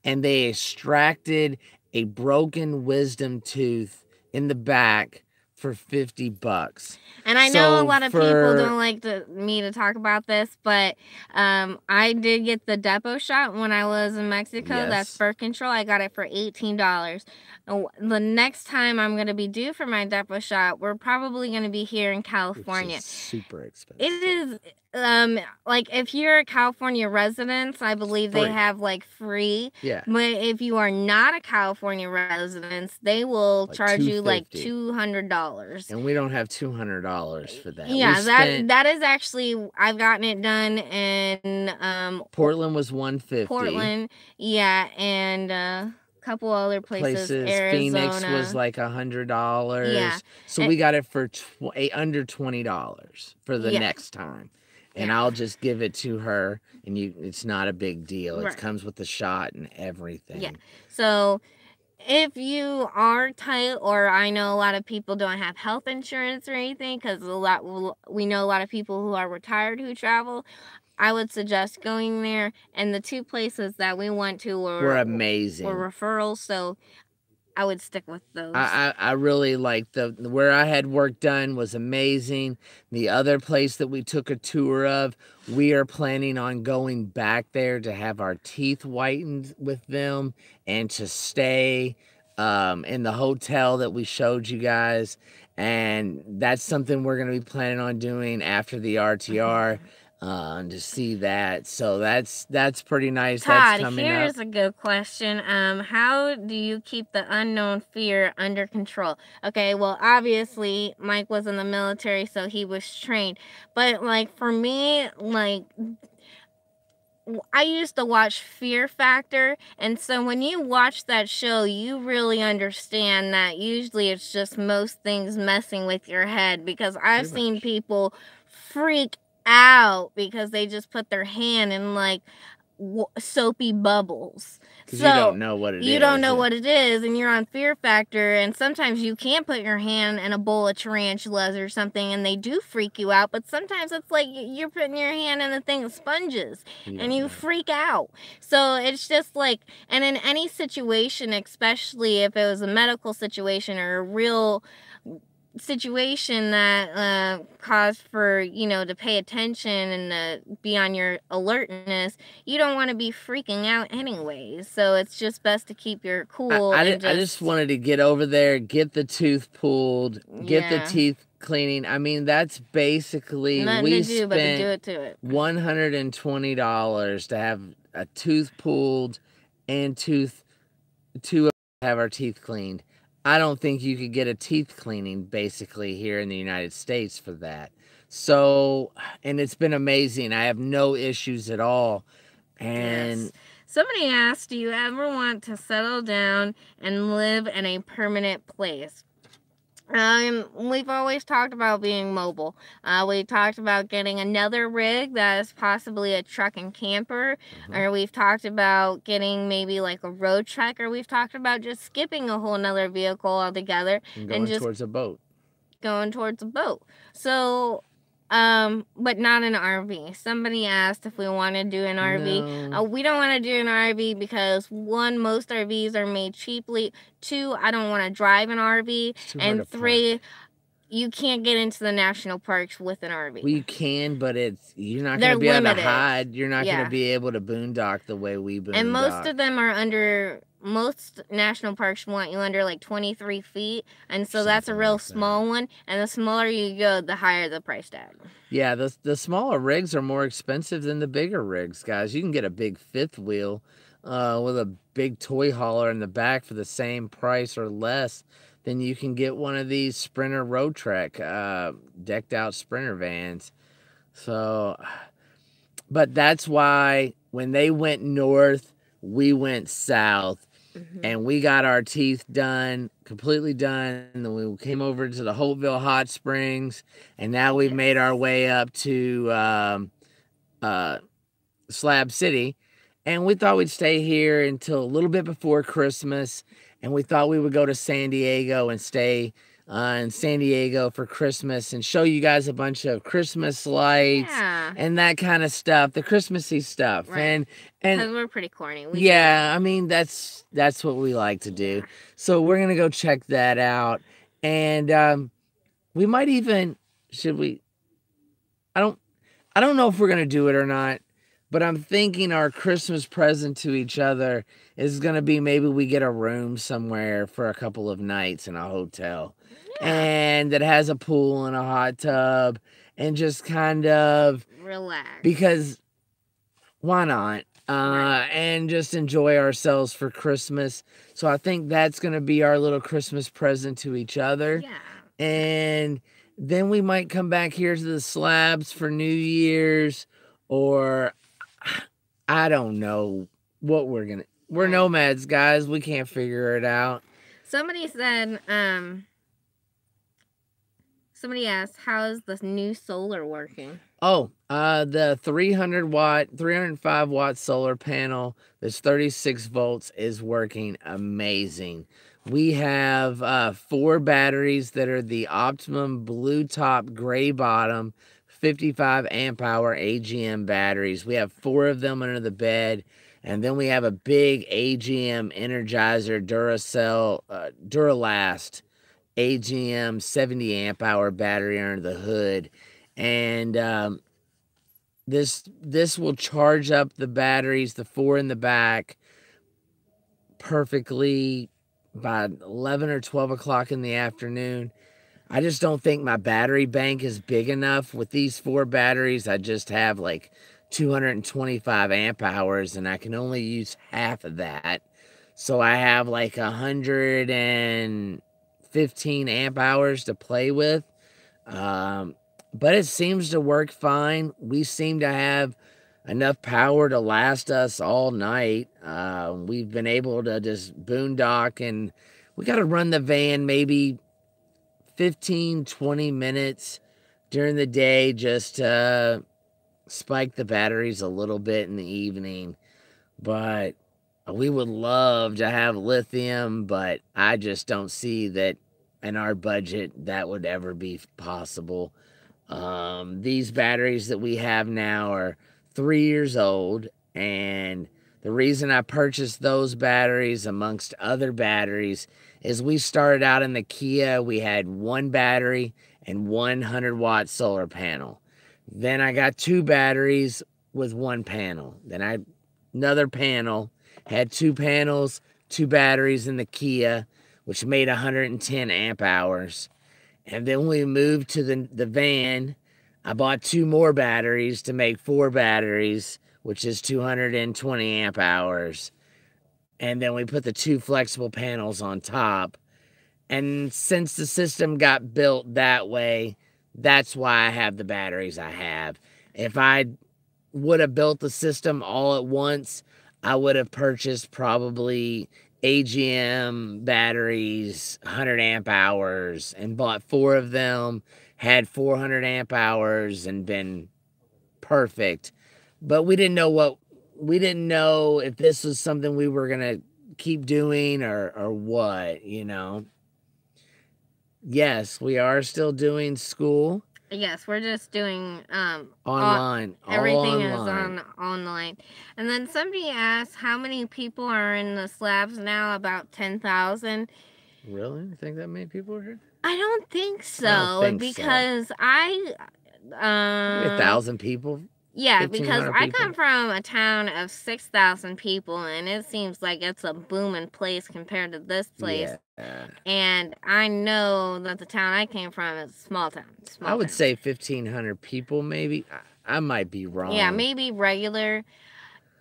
And they extracted a broken wisdom tooth in the back for $50. And I know a lot of people don't like me to talk about this, but I did get the depot shot when I was in Mexico. Yes. That's birth control. I got it for $18. The next time I'm going to be due for my depot shot, we're probably going to be here in California. Which is super expensive. It is, like, if you're a California resident, I believe they have, like, free. Yeah. But if you are not a California resident, they will charge you, like, $200. And we don't have $200 for that. Yeah, that is actually, I've gotten it done in Portland was $150. Portland, yeah, and a couple other places. Arizona. Phoenix was like $100. Yeah. So we got it for under $20 for the next time. And I'll just give it to her, and it's not a big deal. It comes with the shot and everything. Yeah. So if you are tight, or I know a lot of people don't have health insurance or anything, because we know a lot of people who are retired who travel, I would suggest going there. And the two places that we went to were amazing. Were referrals, so I would stick with those. I really liked where I had work done was amazing. The other place that we took a tour of, we are planning on going back there to have our teeth whitened with them and to stay. in the hotel that we showed you guys. And that's something we're going to be planning on doing after the RTR to see that. So that's pretty nice. Todd, that's coming here's up. a good question. How do you keep the unknown fear under control? Okay, well, obviously Mike was in the military, so he was trained. But like for me, like I used to watch Fear Factor, and so when you watch that show, you really understand that usually it's just most things messing with your head, because I've seen people freak out because they just put their hand in like soapy bubbles. Because so you don't know what it is. You don't know what it is, and you're on Fear Factor, and sometimes you can put your hand in a bowl of tarantulas or something, and they do freak you out, but sometimes it's like you're putting your hand in a thing of sponges, and you freak out. So it's just like, and in any situation, especially if it was a medical situation or a real situation that caused for to pay attention and be on your alertness, you don't want to be freaking out anyways. So it's just best to keep your cool. I just wanted to get over there, get the tooth pulled, get the teeth cleaning. I mean, that's basically nothing we to do but to do it to it. $120 to have a tooth pulled and to have our teeth cleaned. I don't think you could get a teeth cleaning basically here in the United States for that. So, and it's been amazing. I have no issues at all. And yes. Somebody asked, do you ever want to settle down and live in a permanent place? We've always talked about being mobile. We talked about getting another rig that is possibly a truck and camper, or we've talked about getting maybe like a road truck, or we've talked about just skipping a whole nother vehicle altogether and just towards a boat. Going towards a boat. So, but not an RV. Somebody asked if we want to do an RV. No. We don't want to do an RV because one, most RVs are made cheaply. Two, I don't want to drive an RV. And three, you can't get into the national parks with an RV. Well, you can, but you're not going to be able to hide. You're not going to be able to boondock the way we boondock. And most of them are under. Most national parks want you under like 23 feet, and so that's a real small one, and the smaller you go, the higher the price tag. Yeah, the smaller rigs are more expensive than the bigger rigs, guys. You can get a big fifth wheel with a big toy hauler in the back for the same price or less than you can get one of these Sprinter Road Trek decked out Sprinter vans. So, but that's why when they went north, we went south. And we got our teeth done, completely done. And then we came over to the Holtville Hot Springs. And now we've made our way up to Slab City. And we thought we'd stay here until a little bit before Christmas. And we thought we would go to San Diego and stay in San Diego for Christmas and show you guys a bunch of Christmas lights and that kind of stuff, the Christmassy stuff. Right. And because we're pretty corny. I mean, that's what we like to do. Yeah. So we're going to go check that out. And we might even, should we, I don't know if we're going to do it or not, but I'm thinking our Christmas present to each other is going to be maybe we get a room somewhere for a couple of nights in a hotel. And that has a pool and a hot tub and just kind of relax. Because why not? And just enjoy ourselves for Christmas. So I think that's going to be our little Christmas present to each other. Yeah. And then we might come back here to the Slabs for New Year's, or I don't know what we're going to. We're nomads, guys. We can't figure it out. Somebody said, somebody asked, how is the new solar working? Oh, the 305 watt solar panel that's 36 volts is working amazing. We have 4 batteries that are the optimum blue top, gray bottom, 55 amp hour AGM batteries. We have 4 of them under the bed. And then we have a big AGM Energizer Duracell Duralast AGM 70 amp hour battery under the hood. And this will charge up the batteries, the 4 in the back, perfectly by 11 or 12 o'clock in the afternoon. I just don't think my battery bank is big enough. With these 4 batteries, I just have like 225 amp hours, and I can only use half of that. So I have like 115 amp hours to play with. But it seems to work fine. We seem to have enough power to last us all night. We've been able to just boondock, and we got to run the van maybe 15, 20 minutes during the day just to spike the batteries a little bit in the evening. But we would love to have lithium, but I just don't see that in our budget that would ever be possible. These batteries that we have now are 3 years old, and the reason I purchased those batteries amongst other batteries is we started out in the Kia. We had 1 battery and 100-watt solar panel. Then I got 2 batteries with 1 panel. Then another panel, had 2 panels, 2 batteries in the Kia, which made 110 amp hours. And then we moved to the van. I bought 2 more batteries to make 4 batteries, which is 220 amp hours. And then we put the 2 flexible panels on top. And since the system got built that way, that's why I have the batteries I have. If I would have built the system all at once, I would have purchased probably AGM batteries, 100 amp hours, and bought 4 of them, had 400 amp hours, and been perfect. But we didn't know if this was something we were gonna keep doing or what, you know. Yes, we are still doing school. Yes, we're just doing online. Everything is on online. And then somebody asked how many people are in the slabs now. About 10,000. Really? You think that many people are here? I don't think so. I don't think because so. I 1,000 people. Yeah, because I people. come from a town of 6,000 people, and it seems like it's a booming place compared to this place. Yeah. And I know that the town I came from is a small town. I would say 1,500 people, maybe. I might be wrong. Yeah, maybe regular.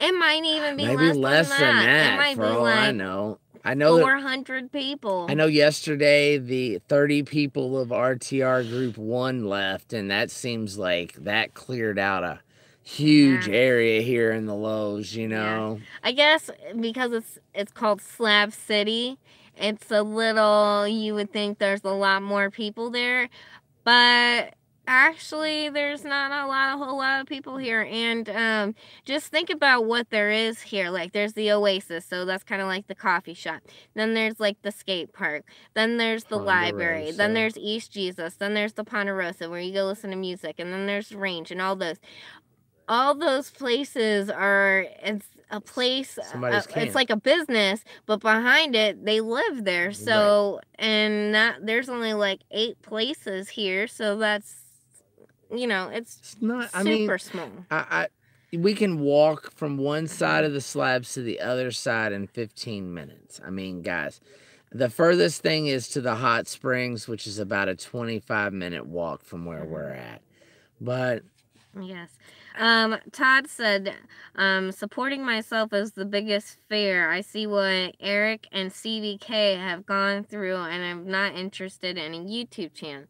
It might even be maybe less than that. It might for be all like I know. I know 400 people. I know yesterday the 30 people of RTR Group 1 left, and that seems like that cleared out a huge area here in the Lows, you know. Yeah. I guess because it's called Slab City, it's a little, you would think there's a lot more people there, but actually there's not a whole lot of people here. And just think about what there is here. Like, there's the Oasis, so that's kind of like the coffee shop. Then there's like the skate park, then there's the library, then there's East Jesus, then there's the Ponderosa where you go listen to music, and then there's Range, and all those places are, it's a place, it's like a business, but behind it, they live there. So, and there's only like 8 places here, so that's, you know, it's not super small. We can walk from one side of the slabs to the other side in 15 minutes. I mean, guys, the furthest thing is to the hot springs, which is about a 25-minute walk from where we're at. But yes. Todd said, supporting myself is the biggest fear. I see what Eric and CVK have gone through, and I'm not interested in a YouTube channel.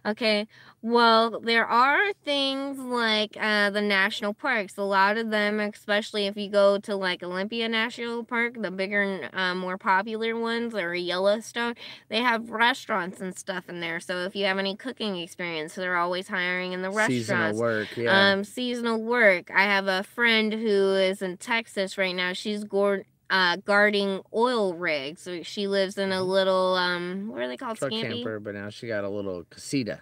Okay, well, there are things like the national parks. A lot of them, especially if you go to like Olympia National Park, the bigger, more popular ones, or Yellowstone, they have restaurants and stuff in there. So if you have any cooking experience, they're always hiring in the restaurants. Seasonal work, yeah. Seasonal work. I have a friend who is in Texas right now. She's guarding oil rigs. So she lives in a little, what are they called? Truck Scampy? camper, but now she got a little casita.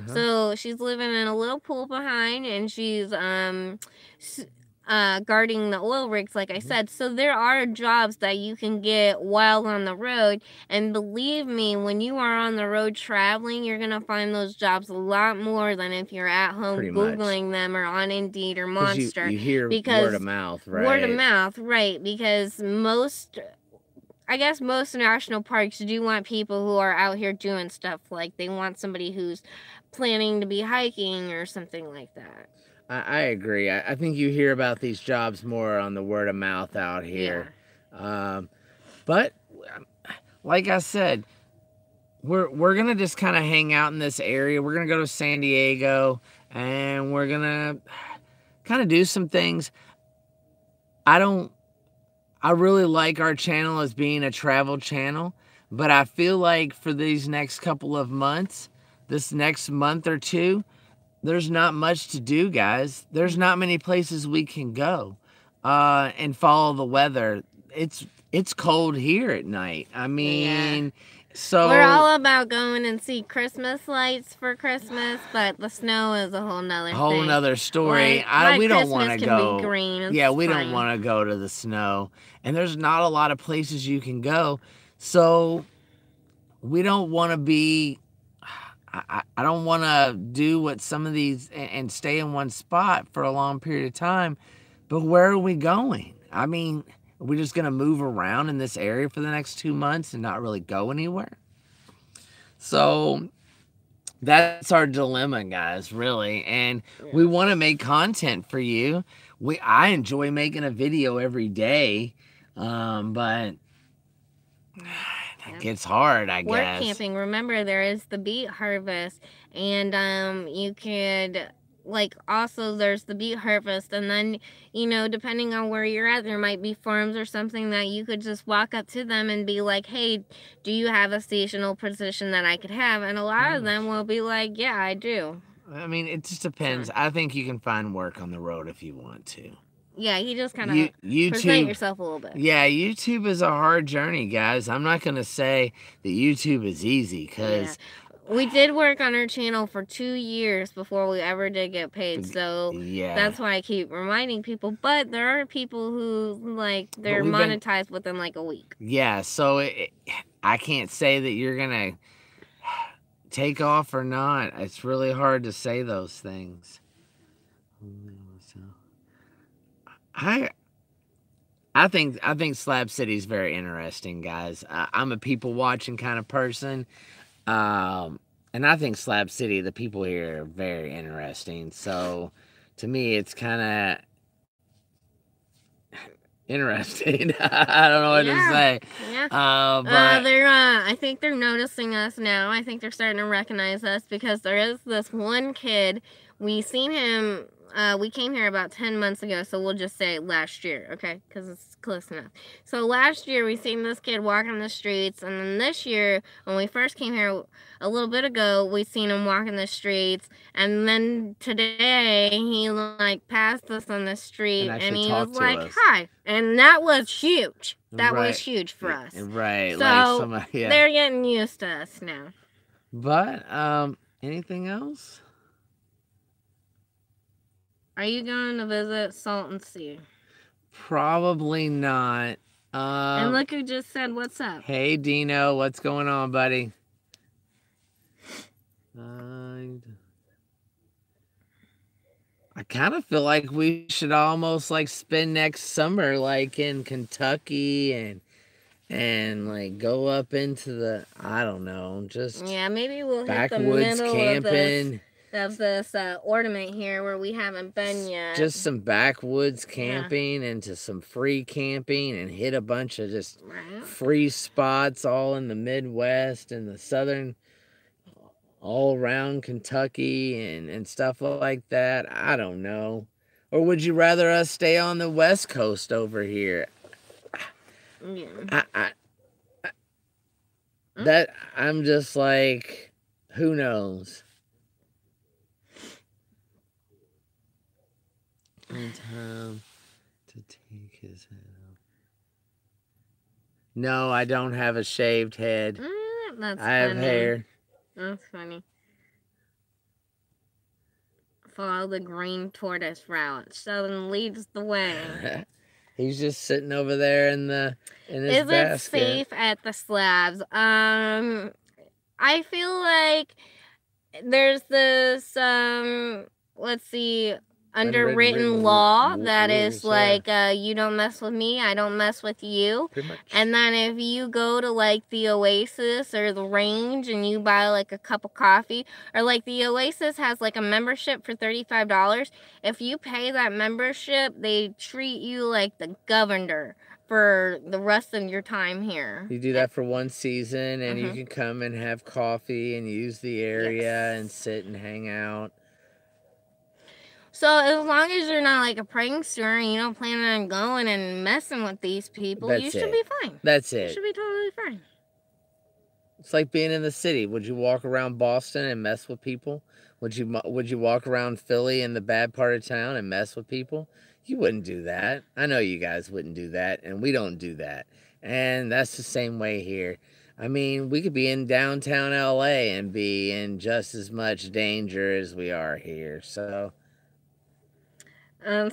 So she's living in a little pool behind, and she's guarding the oil rigs, like I said. So there are jobs that you can get while on the road, and believe me, when you are on the road traveling, you're gonna find those jobs a lot more than if you're at home Googling them or on Indeed or Monster. You hear word of mouth, right? Word of mouth, right? Because most I guess most national parks do want people who are out here doing stuff. Like they want somebody who's planning to be hiking or something like that. I agree. I think you hear about these jobs more on the word of mouth out here. But like I said, we're gonna just kind of hang out in this area. We're gonna go to San Diego, and we're gonna kind of do some things. I really like our channel as being a travel channel, but I feel like for these next couple of months, this next month or two, there's not much to do, guys. There's not many places we can go and follow the weather. It's cold here at night. I mean, so we're all about going and see Christmas lights for Christmas, but the snow is a whole nother story. We don't want to go. We don't want to go to the snow, and there's not a lot of places you can go. So we don't want to be. I don't want to do what some of these and stay in one spot for a long period of time. But where are we going? I mean, are we just going to move around in this area for the next 2 months and not really go anywhere? So that's our dilemma, guys, really. And we want to make content for you. I enjoy making a video every day, but it gets hard, I guess. Work camping. Remember, there is the beet harvest, and you could also there's the beet harvest, and then depending on where you're at, there might be farms or something that you could just walk up to them and be like, hey, do you have a seasonal position that I could have? And a lot of them will be like, yeah, I do. I mean, it just depends. I think you can find work on the road if you want to. Yeah, you just kind of present yourself a little bit. Yeah, YouTube is a hard journey, guys. I'm not going to say that YouTube is easy, because we did work on our channel for 2 years before we ever did get paid. So that's why I keep reminding people. But there are people who, they're monetized within, a week. Yeah, so I can't say that you're going to take off or not. It's really hard to say those things. I think Slab City is very interesting, guys. I'm a people watching kind of person, and I think Slab City, the people here are very interesting. So to me, it's kind of interesting. I don't know what to say. Yeah. I think they're noticing us now. I think they're starting to recognize us, because there is this one kid. We seen him. We came here about 10 months ago, so we'll just say last year, okay? Because it's close enough. So last year, we seen this kid walking the streets, and then this year, when we first came here a little bit ago, we seen him walking the streets, and then today, he, passed us on the street, and he was like, hi. And that was huge. That was huge for us. Right. So, they're getting used to us now. But, anything else? Are you going to visit Salton Sea? Probably not. And look who just said, what's up? Hey, Dino. What's going on, buddy? I kind of feel like we should almost, spend next summer, in Kentucky and go up into the, I don't know, just... Yeah, maybe we'll hit the middle camping. Of this ornament here where we haven't been yet. Just some backwoods camping into some free camping, and hit a bunch of just free spots all in the Midwest and the southern, all around Kentucky and stuff like that. I don't know. Or would you rather us stay on the West Coast over here? Yeah. I'm just like, who knows? Time to take his head off. No, I don't have a shaved head. That's I have hair. That's funny. Follow the green tortoise route. Southern leads the way. He's just sitting over there in his basket. Is it safe at the slabs? I feel like there's this let's see. underwritten law that rules, is like you don't mess with me, I don't mess with you. Pretty much. And then if you go to like the Oasis or the Range and you buy like a cup of coffee, or like the Oasis has like a membership for $35, if you pay that membership, they treat you like the governor for the rest of your time here. You do that for one season, and you can come and have coffee and use the area and sit and hang out. So as long as you're not like a prankster and you don't plan on going and messing with these people, you should be fine. That's it. You should be totally fine. It's like being in the city. Would you walk around Boston and mess with people? Would you walk around Philly in the bad part of town and mess with people? You wouldn't do that. I know you guys wouldn't do that, and we don't do that. And that's the same way here. I mean, we could be in downtown LA and be in just as much danger as we are here. So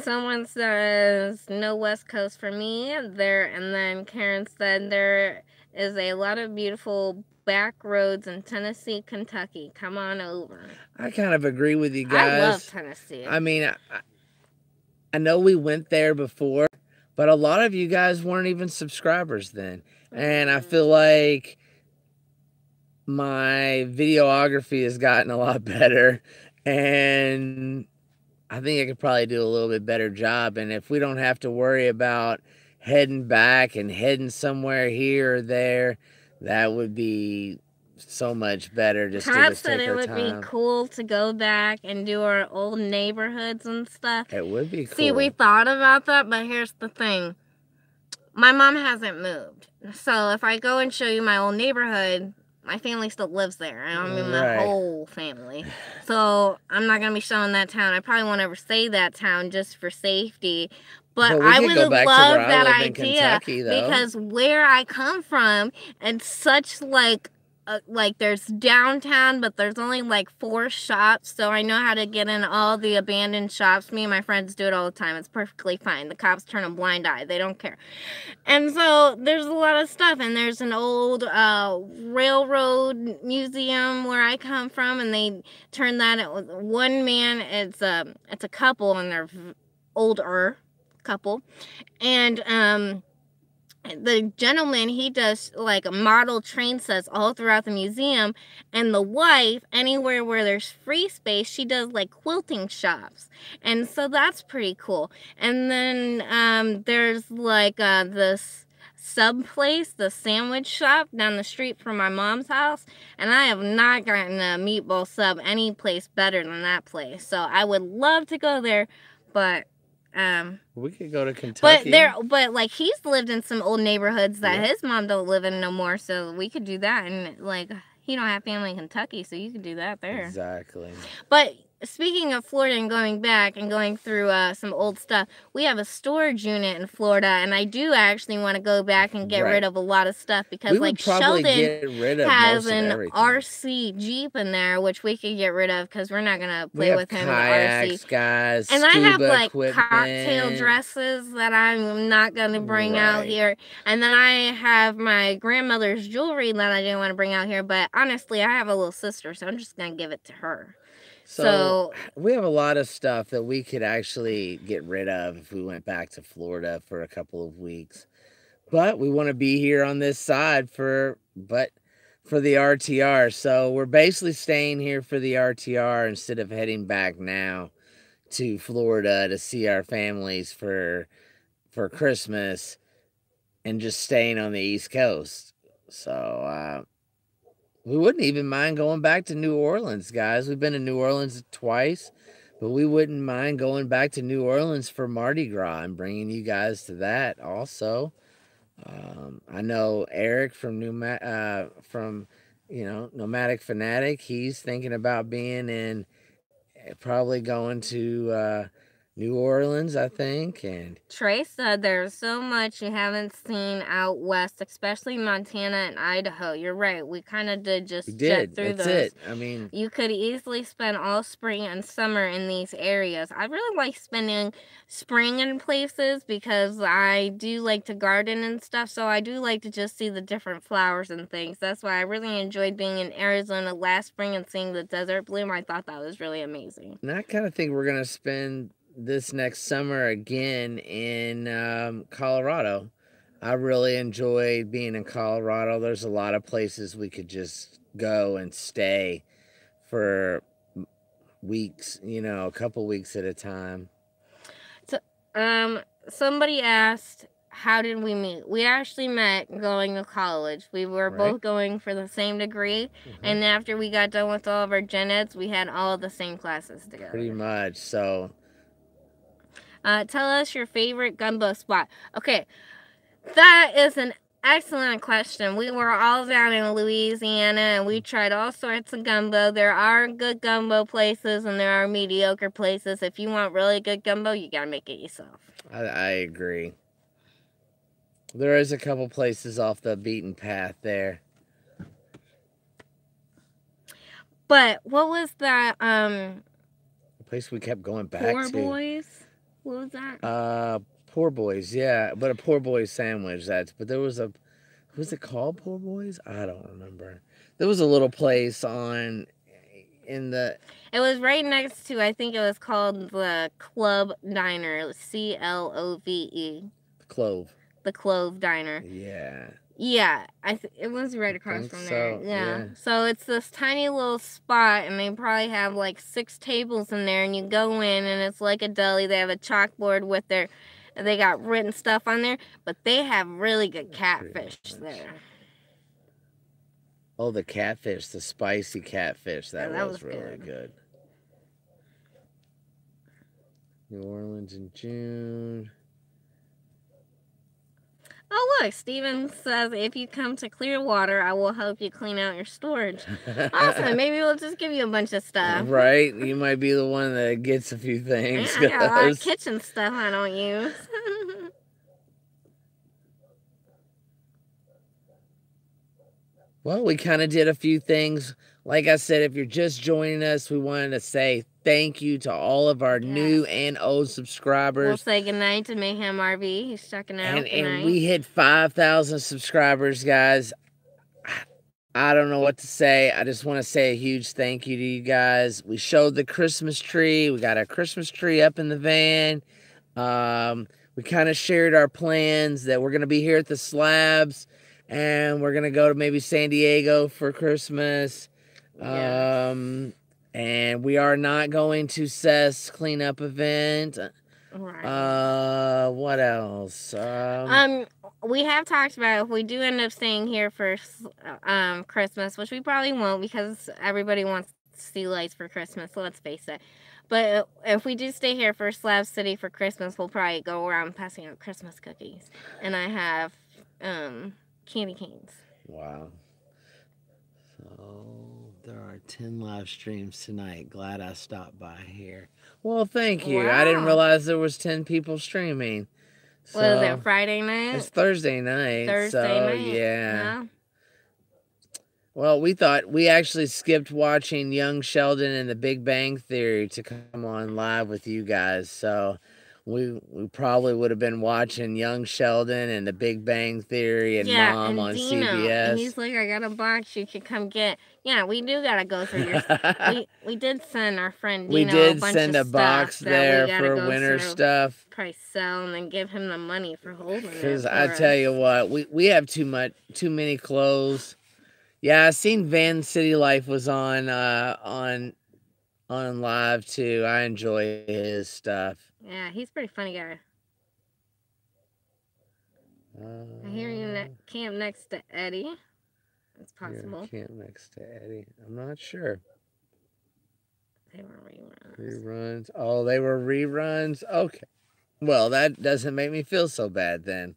someone says no West Coast for me there, and then Karen said there is a lot of beautiful back roads in Tennessee, Kentucky. Come on over. I kind of agree with you guys. I love Tennessee. I mean, I know we went there before, but a lot of you guys weren't even subscribers then. And I feel like my videography has gotten a lot better, and I think I could probably do a little bit better job. And if we don't have to worry about heading back and heading somewhere here or there, that would be so much better. Just to just take our time. It would be cool to go back and do our old neighborhoods and stuff. It would be cool. See, we thought about that, but here's the thing. My mom hasn't moved. So if I go and show you my old neighborhood, my family still lives there. I don't mean my whole family. So I'm not going to be showing that town. I probably won't ever say that town just for safety. But I would love that idea because where I come from, it's such like there's downtown, but there's only like 4 shops, so I know how to get in all the abandoned shops. Me and my friends do it all the time. It's perfectly fine. The cops turn a blind eye. They don't care. And so there's a lot of stuff, and there's an old railroad museum where I come from, and they turn that one man. It's a couple, and they're older couple, and the gentleman, he does like model train sets all throughout the museum, and the wife, anywhere where there's free space, she does like quilting shops, and so that's pretty cool. And then there's like this sub place, the sandwich shop down the street from my mom's house, and I have not gotten a meatball sub any place better than that place. So I would love to go there, but we could go to Kentucky. But like he's lived in some old neighborhoods that his mom don't live in no more, so we could do that. And like he don't have family in Kentucky, so you could do that there. Exactly. But speaking of Florida and going back and going through some old stuff, we have a storage unit in Florida, and I do actually want to go back and get rid of a lot of stuff because like Sheldon has an RC Jeep in there, which we could get rid of because we're not gonna play with him in the RC. Guys, and I have like cocktail dresses that I'm not gonna bring out here, and then I have my grandmother's jewelry that I didn't want to bring out here. But honestly, I have a little sister, so I'm just gonna give it to her. So we have a lot of stuff that we could actually get rid of if we went back to Florida for a couple of weeks. But we want to be here on this side for the RTR. So we're basically staying here for the RTR instead of heading back now to Florida to see our families for Christmas and just staying on the East Coast. So we wouldn't even mind going back to New Orleans, guys. We've been to New Orleans twice, but we wouldn't mind going back to New Orleans for Mardi Gras and bringing you guys to that also. I know Eric from Nomadic Fanatic. He's thinking about being in, probably going to New Orleans, I think. And Trey said there's so much you haven't seen out west, especially Montana and Idaho. You're right. We kind of did just jet through those. That's it. I mean, you could easily spend all spring and summer in these areas. I really like spending spring in places because I do like to garden and stuff. So I do like to just see the different flowers and things. That's why I really enjoyed being in Arizona last spring and seeing the desert bloom. I thought that was really amazing. And I kind of think we're going to spend this next summer again in Colorado. I really enjoyed being in Colorado. There's a lot of places we could just go and stay for weeks, a couple weeks at a time. So, somebody asked, how did we meet? We actually met going to college. We were both going for the same degree, and after we got done with all of our gen eds, we had all the same classes together. Pretty much. So, tell us your favorite gumbo spot. Okay, that is an excellent question. We were all down in Louisiana and we tried all sorts of gumbo. There are good gumbo places and there are mediocre places. If you want really good gumbo, you gotta make it yourself. I agree. There is a couple places off the beaten path there. But what was that the place we kept going back to? Poor Boys? What was that? Poor Boys, yeah. But a Poor Boys sandwich, but there was a, was it called Poor Boys? I don't remember. There was a little place in the... It was right next to, I think it was called the Club Diner, C-L-O-V-E. Clove. The Clove Diner. Yeah. Yeah, it was right across from there. Yeah. So it's this tiny little spot, and they probably have like 6 tables in there, and you go in, and it's like a deli. They have a chalkboard with they got written stuff on there, but they have really good catfish there. Oh, the catfish, the spicy catfish. That was really good. New Orleans in June. Oh, look, Steven says, if you come to Clearwater, I will help you clean out your storage. Awesome. Maybe we'll just give you a bunch of stuff. Right? You might be the one that gets a few things. I got a lot of kitchen stuff I don't use. Well, we kind of did a few things. Like I said, if you're just joining us, we wanted to say thank you to all of our new and old subscribers. We'll say goodnight to Mayhem RV. He's checking out. And we hit 5,000 subscribers, guys. I don't know what to say. I just want to say a huge thank you to you guys. We showed the Christmas tree. We got our Christmas tree up in the van. We kind of shared our plans that we're going to be here at the Slabs. And we're going to go to maybe San Diego for Christmas. And we are not going to Seth's cleanup event. Right. What else? We have talked about if we do end up staying here for Christmas, which we probably won't because everybody wants to see lights for Christmas, so let's face it. But if we do stay here for Slab City for Christmas, we'll probably go around passing out Christmas cookies. And I have candy canes. Wow. So there are 10 live streams tonight. Glad I stopped by here. Well, thank you. Wow. I didn't realize there was 10 people streaming. So, what is it, Friday night? It's Thursday night. Thursday night. Yeah. Well, we actually skipped watching Young Sheldon and The Big Bang Theory to come on live with you guys. So we probably would have been watching Young Sheldon and The Big Bang Theory and Mom and on Dino, CBS. And he's like, I got a box you could come get. Yeah, we do got to go through your... we did send our friend Dino we did a bunch send of a box there for winter stuff. Probably sell and then give him the money for holding it. Because I tell you what, we have too many clothes. Yeah, I seen Van City Life was on live too. I enjoy his stuff. Yeah, he's a pretty funny guy. I hear you camp next to Eddie. It's possible. Camp next to Eddie. I'm not sure. They were reruns. Reruns. Oh, they were reruns? Okay. Well, that doesn't make me feel so bad then.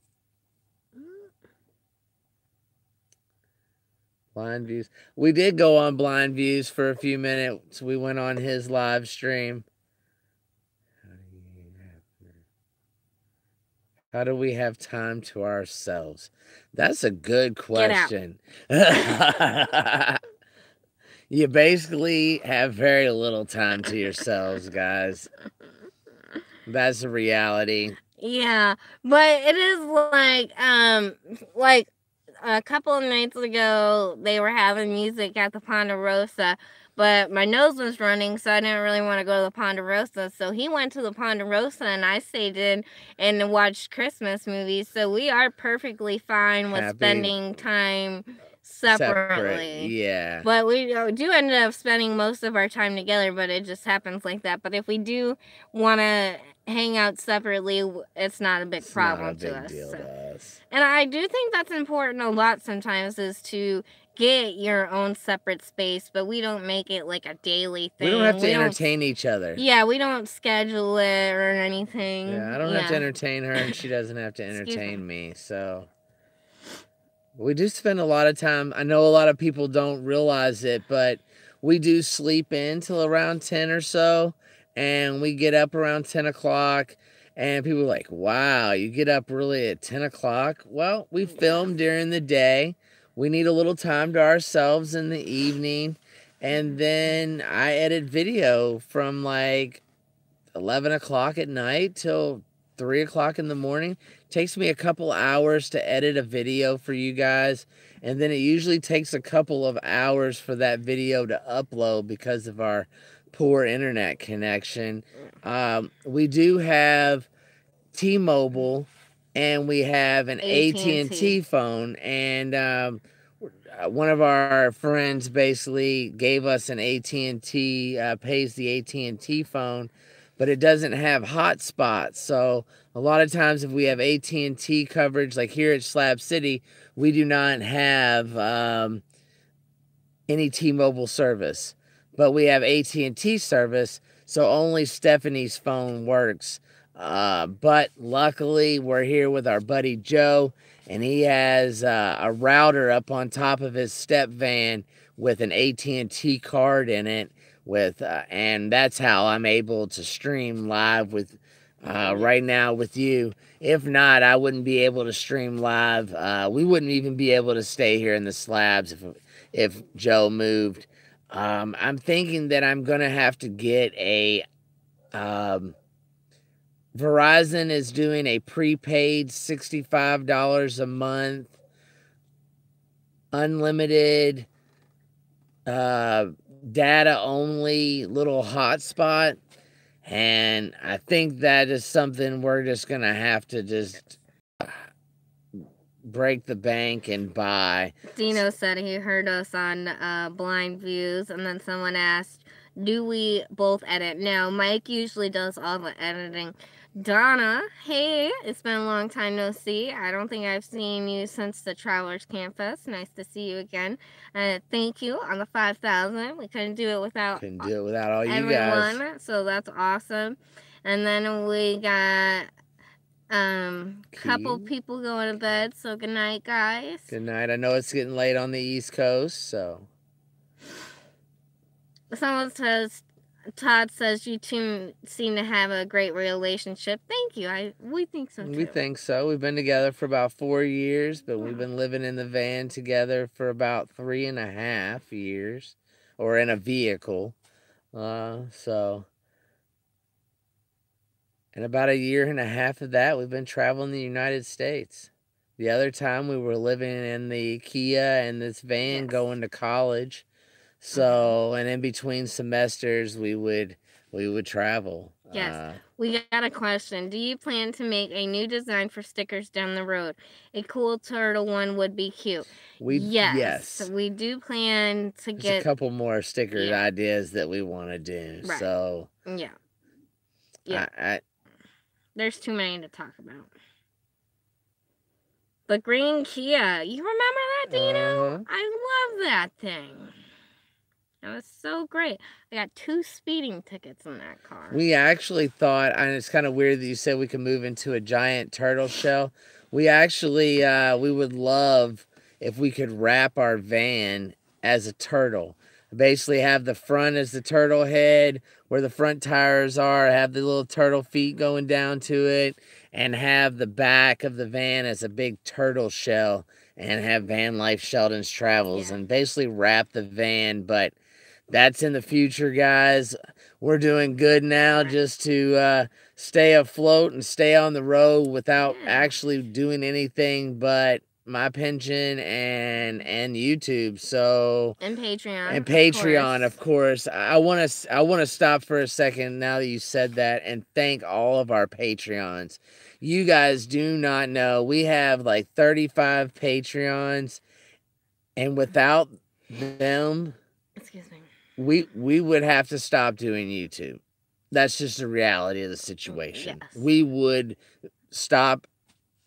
Blind Views. We did go on Blind Views for a few minutes. We went on his live stream. How do we have time to ourselves? That's a good question. You basically have very little time to yourselves, guys. That's a reality. Yeah, but it is like a couple of nights ago, they were having music at the Ponderosa, but my nose was running, so I didn't really want to go to the Ponderosa. So he went to the Ponderosa, and I stayed in and watched Christmas movies. So we are perfectly fine with spending time separately. Yeah. But we do end up spending most of our time together, but it just happens like that. But if we do want to hang out separately, it's not a big problem to us. Deal to us. And I do think that's important a lot sometimes, is to get your own separate space, but we don't make it like a daily thing. We don't have to entertain each other. Yeah, we don't schedule it or anything. Yeah, I don't have to entertain her, and she doesn't have to entertain me. So we do spend a lot of time. I know a lot of people don't realize it, but we do sleep in till around 10 or so, and we get up around 10 o'clock. And people are like, wow, you get up really at 10 o'clock? Well, we film during the day. We need a little time to ourselves in the evening. And then I edit video from like 11 o'clock at night till 3 o'clock in the morning. Takes me a couple hours to edit a video for you guys. And then it usually takes a couple of hours for that video to upload because of our poor internet connection. We do have T-Mobile, and we have an AT&T phone, and one of our friends basically gave us an AT&T, pays the AT&T phone, but it doesn't have hotspots. So a lot of times if we have AT&T coverage, like here at Slab City, we do not have any T-Mobile service, but we have AT&T service, so only Stephanie's phone works. But luckily we're here with our buddy Joe, and he has a router up on top of his step van with an AT&T card in it, and that's how I'm able to stream live with right now with you. If not, I wouldn't be able to stream live. We wouldn't even be able to stay here in the slabs if Joe moved. I'm thinking that I'm gonna have to get a Verizon is doing a prepaid $65 a month, unlimited, data only little hotspot. And I think that is something we're just going to have to just break the bank and buy. Dino said he heard us on Blind Views, and then someone asked, do we both edit? No, Mike usually does all the editing. Donna, hey, it's been a long time no see. I don't think I've seen you since the Travelers Campus. Nice to see you again. Thank you on the 5,000. We couldn't do it without all you guys. So that's awesome. And then we got couple people going to bed. So good night, guys. Good night. I know it's getting late on the East Coast, so. Someone says, Todd says you two seem to have a great relationship. Thank you. We think so too. We think so. We've been together for about 4 years, but we've been living in the van together for about 3.5 years, or in a vehicle. So, and about 1.5 years of that, we've been traveling the United States. The other time we were living in the Kia and this van going to college. So, and in between semesters, we would travel. Yes. We got a question. Do you plan to make a new design for stickers down the road? A cool turtle one would be cute. Yes. We do plan to get a couple more sticker ideas that we want to do. Right. So, yeah. There's too many to talk about. The green Kia. You remember that, Dino? I love that thing. That was so great. I got 2 speeding tickets in that car. We actually thought, and it's kind of weird that you said we could move into a giant turtle shell. We actually, we would love if we could wrap our van as a turtle. Basically have the front as the turtle head, where the front tires are, have the little turtle feet going down to it, and have the back of the van as a big turtle shell, and have Van Life Sheldon's Travels, and basically wrap the van. But that's in the future, guys. We're doing good now just to stay afloat and stay on the road without actually doing anything but my pension and YouTube. So And Patreon. and Patreon, of course. I want to stop for a second now that you said that and thank all of our Patreons. You guys do not know, we have like 35 Patreons, and without them, excuse me, we would have to stop doing YouTube. That's just the reality of the situation. Yes. We would stop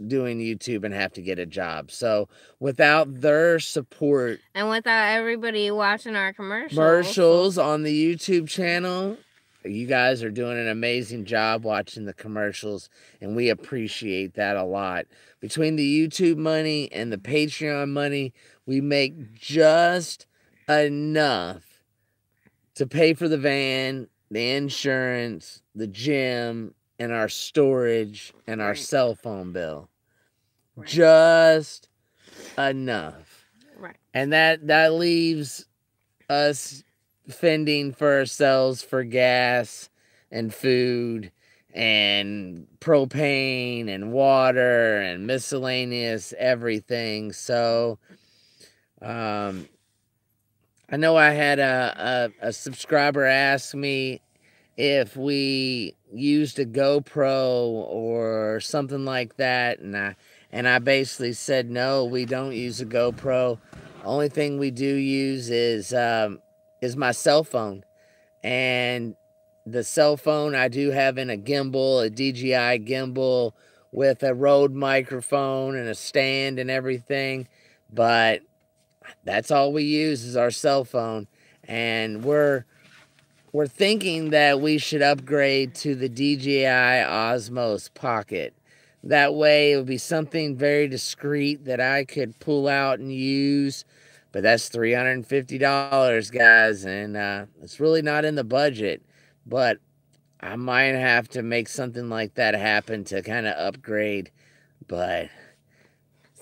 doing YouTube and have to get a job. So without their support and without everybody watching our commercials on the YouTube channel, you guys are doing an amazing job watching the commercials, and we appreciate that a lot. Between the YouTube money and the Patreon money, we make just enough to pay for the van, the insurance, the gym, and our storage and our cell phone bill. Right. Just enough. Right. And that leaves us fending for ourselves for gas and food and propane and water and miscellaneous everything. So I know I had a subscriber ask me if we used a GoPro or something like that, and I basically said no, we don't use a GoPro. Only thing we do use is my cell phone, and the cell phone I do have in a gimbal, a DJI gimbal with a Rode microphone and a stand and everything, but that's all we use is our cell phone, and we're thinking that we should upgrade to the DJI Osmos Pocket. That way it would be something very discreet that I could pull out and use, but that's $350, guys, and it's really not in the budget, but I might have to make something like that happen to kind of upgrade, but...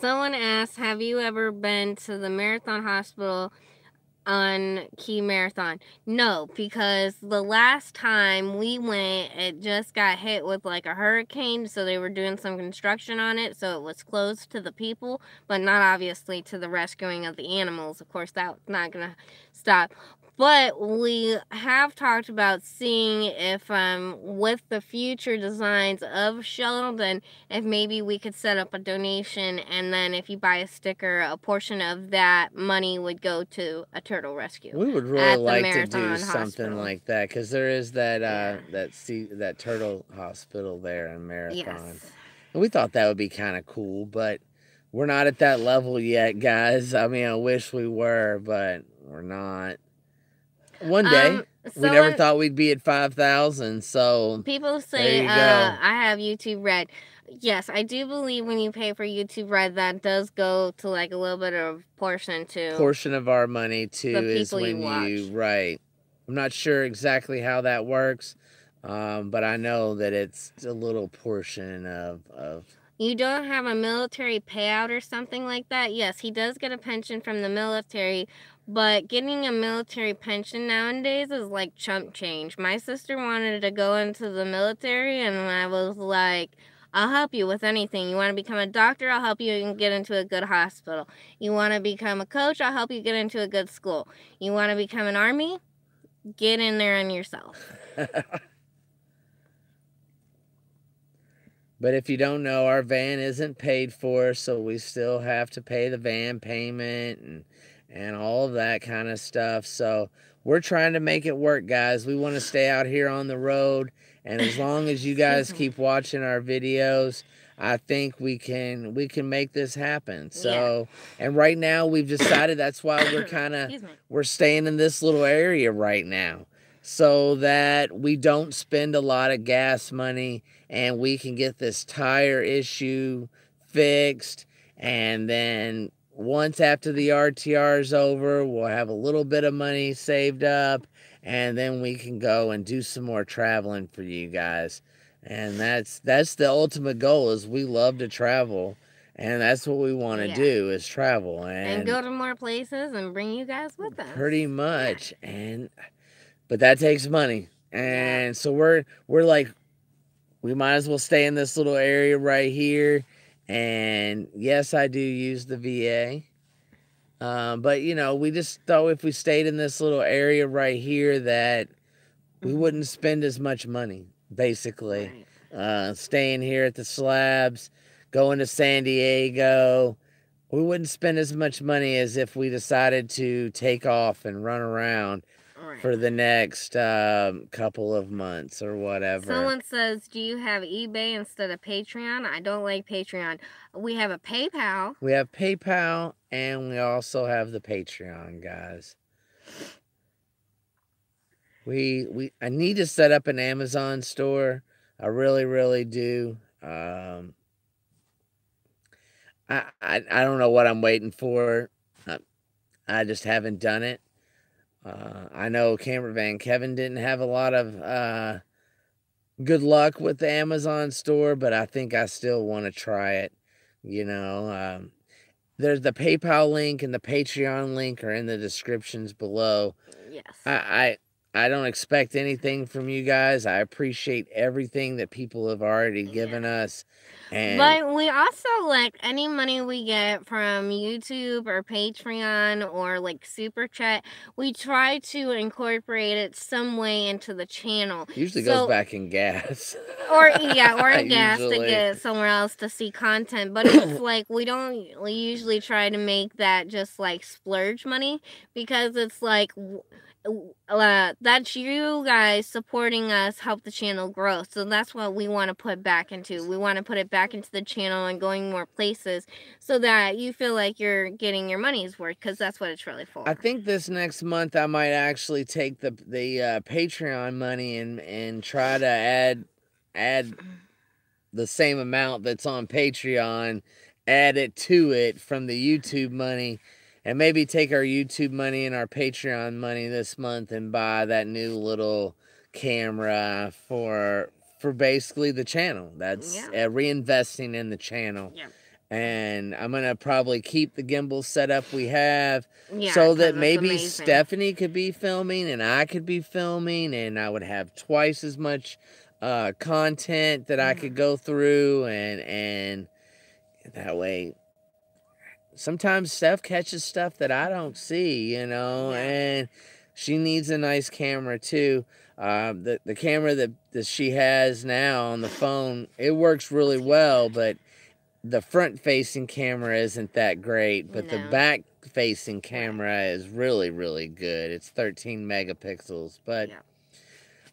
Someone asked, have you ever been to the Marathon Hospital on Key Marathon? No, because the last time we went, it just got hit with like a hurricane, so they were doing some construction on it, so it was closed to the people, but not obviously to the rescuing of the animals. Of course, that's not gonna stop. But we have talked about seeing if with the future designs of Sheldon, if maybe we could set up a donation, and then if you buy a sticker, a portion of that money would go to a turtle rescue. We would really like to do something like that, because there is that that turtle hospital there in Marathon. Yes. And we thought that would be kind of cool, but we're not at that level yet, guys. I mean, I wish we were, but we're not. One day, we never thought we'd be at 5,000. So people say, I have YouTube Red. Yes, I do believe when you pay for YouTube Red, that does go to like a little bit of portion of our money too is when you right. I'm not sure exactly how that works, but I know that it's a little portion of. You don't have a military payout or something like that? Yes, he does get a pension from the military, but getting a military pension nowadays is like chump change. My sister wanted to go into the military, and I was like, I'll help you with anything. You want to become a doctor? I'll help you get into a good hospital. You want to become a coach? I'll help you get into a good school. You want to become an army? Get in there on yourself. But if you don't know, our van isn't paid for, so we still have to pay the van payment and all of that kind of stuff. So we're trying to make it work, guys. We want to stay out here on the road, and as long as you guys keep watching our videos, I think we can make this happen. So, and right now we've decided that's why we're staying in this little area right now, so that we don't spend a lot of gas money and we can get this tire issue fixed. And then once after the RTR is over, we'll have a little bit of money saved up, and then we can go and do some more traveling for you guys. And that's the ultimate goal, is we love to travel, and that's what we want to do, is travel and go to more places and bring you guys with us. Pretty much. But that takes money. And so we're like, we might as well stay in this little area right here And yes, I do use the VA. But we just thought if we stayed in this little area right here that we wouldn't spend as much money, basically. Right. Staying here at the Slabs, going to San Diego, we wouldn't spend as much money as if we decided to take off and run around for the next couple of months or whatever. Someone says, do you have eBay instead of Patreon? I don't like Patreon. We have a PayPal. We have PayPal, and we also have the Patreon, guys. I need to set up an Amazon store. I really, really do. I don't know what I'm waiting for. I just haven't done it. I know Cameravan Kevin didn't have a lot of good luck with the Amazon store, but I think I still want to try it. There's the PayPal link and the Patreon link are in the descriptions below. Yes. I don't expect anything from you guys. I appreciate everything that people have already given us. But we also, like, any money we get from YouTube or Patreon or, like, Super Chat, we try to incorporate it some way into the channel. Usually goes back in gas. Or in gas to get somewhere else to see content. But it's like, we usually try to make that just, like, splurge money, because it's like, that's you guys supporting us help the channel grow. So that's what we want to put back into. We want to put it back into the channel and going more places so that you feel like you're getting your money's worth, because that's what it's really for. I think this next month I might actually take the Patreon money and try to add the same amount that's on Patreon, add it to it from the YouTube money, and maybe take our YouTube money and our Patreon money this month and buy that new little camera for basically the channel. That's reinvesting in the channel. Yeah. And I'm going to probably keep the gimbal setup we have so that maybe Stephanie could be filming and I could be filming, and I would have twice as much content that I could go through, and that way sometimes Steph catches stuff that I don't see, and she needs a nice camera too. The camera that she has now on the phone, it works really well, but the front facing camera isn't that great, but the back facing camera is really, really good. It's 13 megapixels, but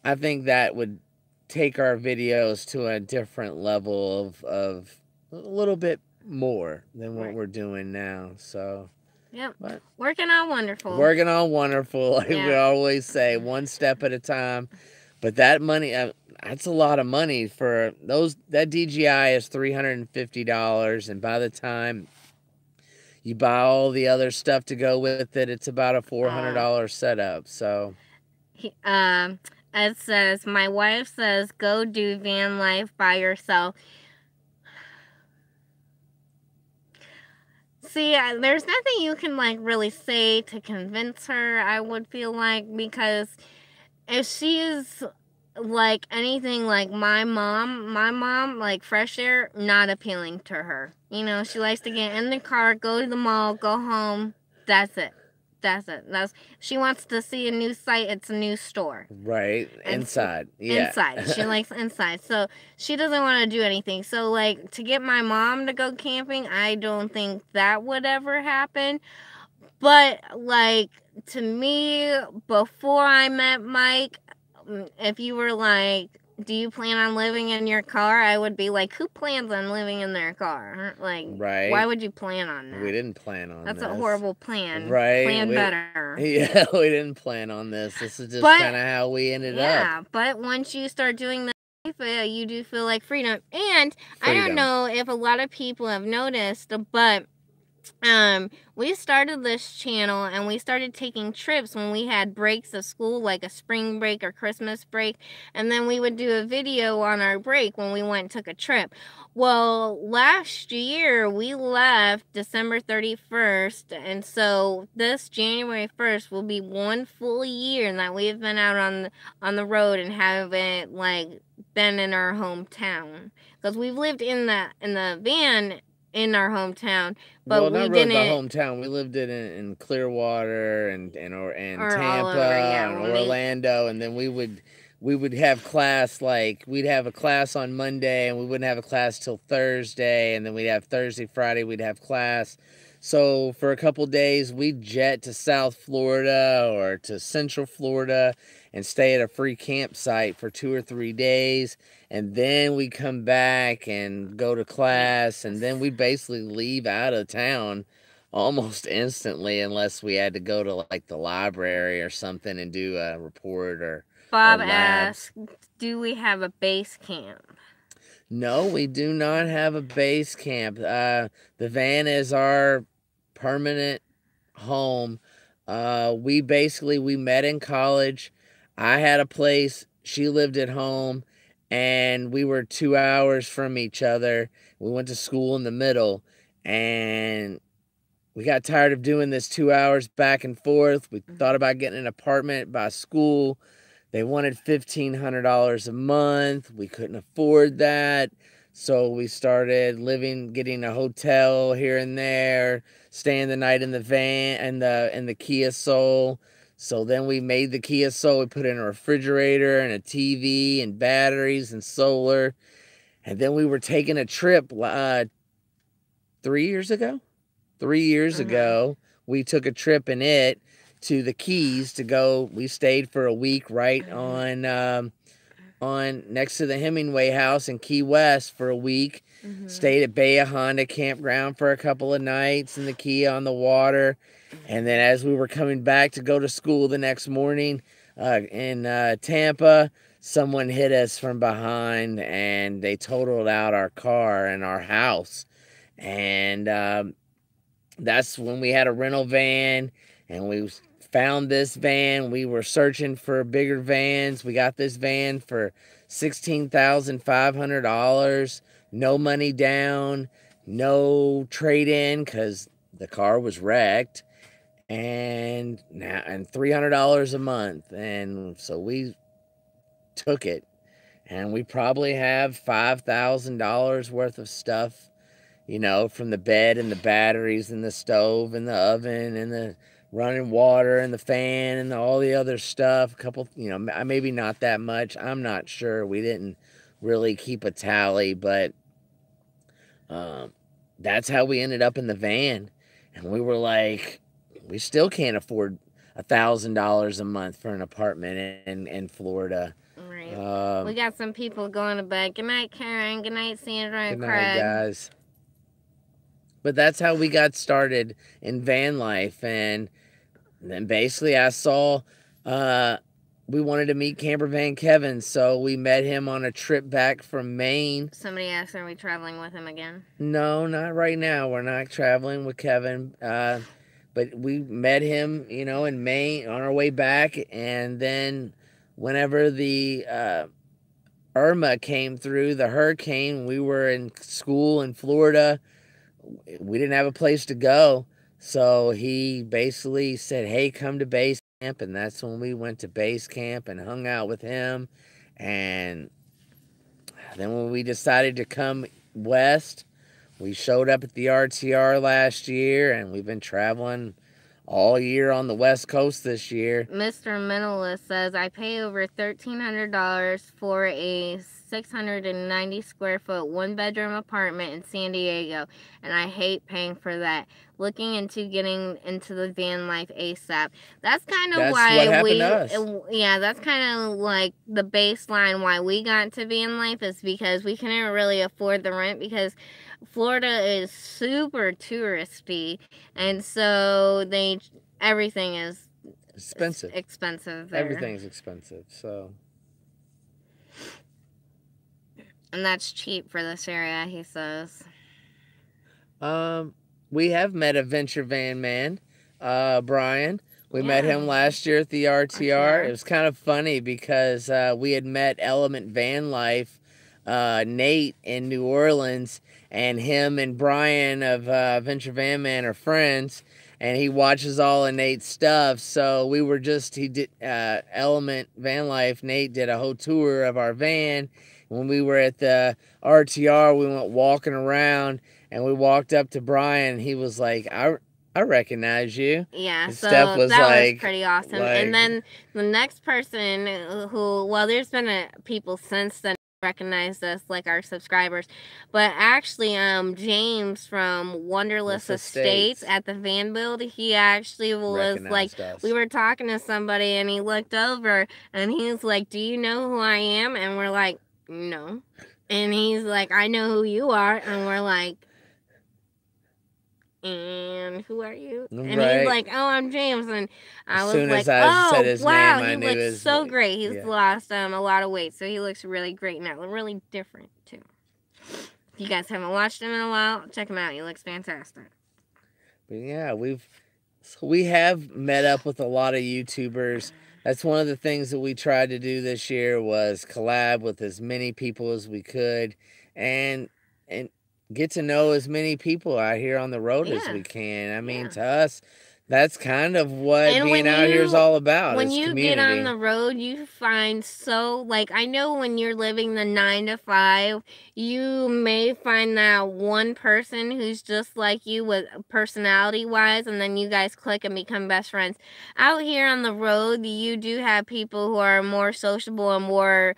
I think that would take our videos to a different level of a little bit more than what we're doing now. So working on wonderful. Working on wonderful, like we always say, one step at a time. But that money, that's a lot of money for those. That DJI is $350, and by the time you buy all the other stuff to go with it, it's about a $400 setup. So, it says, my wife says, go do van life by yourself. See, there's nothing you can, like, really say to convince her, I would feel like, because if she is like anything like my mom, like, fresh air, not appealing to her. She likes to get in the car, go to the mall, go home. That's it. She wants to see a new site. It's a new store. Right. Inside. Yeah. Inside. She likes inside. So she doesn't want to do anything. So, like, to get my mom to go camping, I don't think that would ever happen. But, like, to me, before I met Mike, if you were like, do you plan on living in your car? I would be like, who plans on living in their car? Like, why would you plan on that? We didn't plan on That's this. a horrible plan. Right. Plan better. Yeah, we didn't plan on this. This is just kind of how we ended up. Yeah, but once you start doing that, you do feel like freedom. And I don't know if a lot of people have noticed, but we started this channel and we started taking trips when we had breaks of school, like a spring break or Christmas break, and then we would do a video on our break when we went and took a trip. Well, last year we left December 31st, and so this January 1st will be 1 full year that we've been out on the road and haven't like been in our hometown, because we've lived in the van in our hometown, but Well, we not really the didn't. hometown. We lived in Clearwater and Or all over, Tampa yeah. and When we, Orlando, and then we would have class, like we'd have a class on Monday and we wouldn't have a class till Thursday, and then we'd have Thursday, Friday we'd have class. So for a couple days we'd jet to South Florida or to Central Florida and stay at a free campsite for 2 or 3 days, and then we come back and go to class, and then we basically leave out of town almost instantly unless we had to go to like the library or something and do a report or Bob labs. asked, do we have a base camp? No, we do not have a base camp. The van is our permanent home. We met in college. I had a place, she lived at home, and we were 2 hours from each other. We went to school in the middle, and we got tired of doing this 2 hours back and forth. We thought about getting an apartment by school. They wanted $1,500 a month. We couldn't afford that. So we started getting a hotel here and there, staying the night in the van and the Kia Soul. So then we made the Kia Soul. We put in a refrigerator and a TV and batteries and solar. And then we were taking a trip 3 years ago. 3 years ago, we took a trip in it to the Keys to go. We stayed for a week right on next to the Hemingway House in Key West for a week. Stayed at Bay Honda Campground for a couple of nights in the Key on the water. And then as we were coming back to go to school the next morning in Tampa, someone hit us from behind and they totaled out our car and our house. And that's when we had a rental van, and we found this van. We were searching for bigger vans. We got this van for $16,500. No money down, no trade-in because the car was wrecked, and $300 a month. And so we took it, and we probably have $5,000 worth of stuff, from the bed and the batteries and the stove and the oven and the running water and the fan and all the other stuff. A couple, maybe not that much. I'm not sure. We didn't really keep a tally, but that's how we ended up in the van. And we were like, we still can't afford $1,000 a month for an apartment in Florida. Right. We got some people going to bed. Good night, Karen. Good night, Sandra and Good Craig. night, guys. But that's how we got started in van life. And then basically I saw we wanted to meet Campervan Kevin, so we met him on a trip back from Maine. Somebody asked, are we traveling with him again? No, not right now. We're not traveling with Kevin. But we met him, in Maine on our way back. And then whenever the Irma came through, the hurricane, we were in school in Florida. We didn't have a place to go, so he basically said, hey, come to base camp. And that's when we went to base camp and hung out with him. And then when we decided to come west, we showed up at the RTR last year, and we've been traveling all year on the West Coast this year. Mr. Minimalist says, I pay over $1,300 for a 690 square foot 1-bedroom apartment in San Diego, and I hate paying for that. Looking into getting into the van life ASAP. That's kind of why that's kind of like the baseline why we got into van life, is because we couldn't really afford the rent, because Florida is super touristy, and so everything is expensive there. Everything's expensive, so. And that's cheap for this area, he says. we have met a venture van man, Brian. We met Yeah. him last year at the RTR. It was kind of funny because we had met Element Van Life, Nate in New Orleans, and him and Brian of Venture Van Man are friends, and he watches all of Nate's stuff. So we were just, he did Element Van Life. Nate did a whole tour of our van. When we were at the RTR, we went walking around, and we walked up to Brian. He was like, I recognize you. Yeah, His so stuff was that like, was pretty awesome. like- And then the next person who, well, there's been people since then recognized us, like our subscribers, but actually, James from Wonderless Estates at the van build, he actually was like, recognized us. we were talking to somebody, and he looked over, and he's like, "Do you know who I am?" And we're like, "No." And he's like, "I know who you are," and we're like, "And who are you?" And Right. he's like, "Oh, I'm James." And I As was soon like, as I "Oh, said his wow, name, I he knew looks his so voice. great. He's Yeah. lost a lot of weight, so he looks really great now. Really different too. If you guys haven't watched him in a while, check him out. He looks fantastic." But yeah, we have met up with a lot of YouTubers. That's one of the things that we tried to do this year was collab with as many people as we could, and get to know as many people out here on the road as Yeah. we can. I mean, Yeah. to us, that's kind of what And being when out here is you- all about. When is you community. get on the road, you find like, I know when you're living the 9 to 5, you may find that one person who's just like you with personality wise, and then you guys click and become best friends. Out here on the road, you do have people who are more sociable and more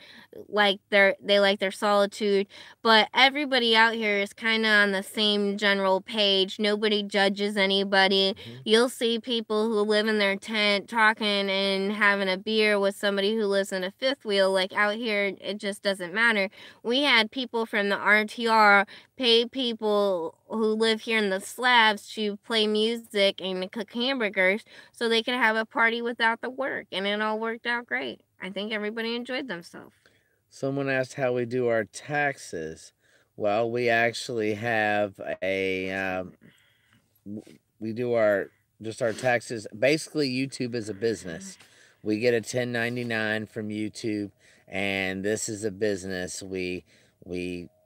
like they like their solitude, but everybody out here is kind of on the same general page. Nobody judges anybody. Mhm. You'll see people who live in their tent talking and having a beer with somebody who lives in a fifth wheel. Like out here, it just doesn't matter. We had people from the RTR pay people who live here in the slabs to play music and cook hamburgers so they could have a party without the work, and it all worked out great. I think everybody enjoyed themselves. Someone asked how we do our taxes. Well, we actually have we do our taxes. Basically, YouTube is a business. We get a 1099 from YouTube, and this is a business. We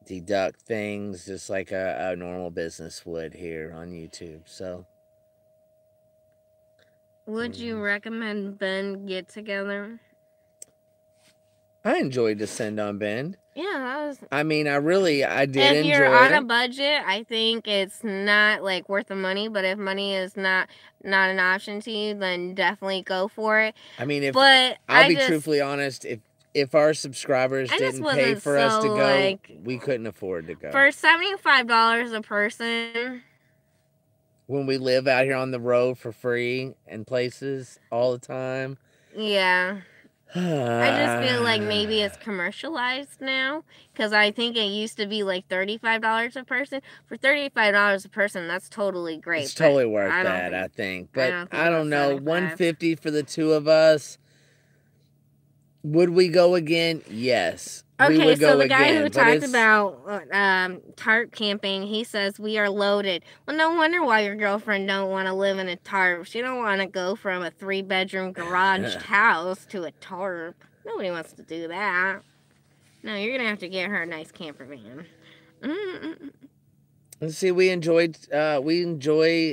deduct things just like a normal business would here on YouTube. So, Would you recommend Ben get together? I enjoyed Descend on Bend. Yeah, that was. I mean, I did If enjoy you're on it. a budget, I think it's not like worth the money. But if money is not an option to you, then definitely go for it. I mean, But I'll be truthfully honest, if our subscribers I just didn't pay wasn't for us to so, go, like- we couldn't afford to go. for $75 a person, When we live out here on the road for free in places all the time. yeah. I just feel like maybe it's commercialized now, because I think it used to be like $35 a person. For $35 a person, that's totally great. It's totally worth that, I think. But I don't know, 150 for the two of us. Would we go again? Yes. We Okay, would go so the guy again, who but talked it's- about tarp camping, he says we are loaded. Well, no wonder why your girlfriend don't want to live in a tarp. She don't want to go from a 3-bedroom garaged house to a tarp. Nobody wants to do that. No, you're gonna have to get her a nice camper van. Let's see, we enjoy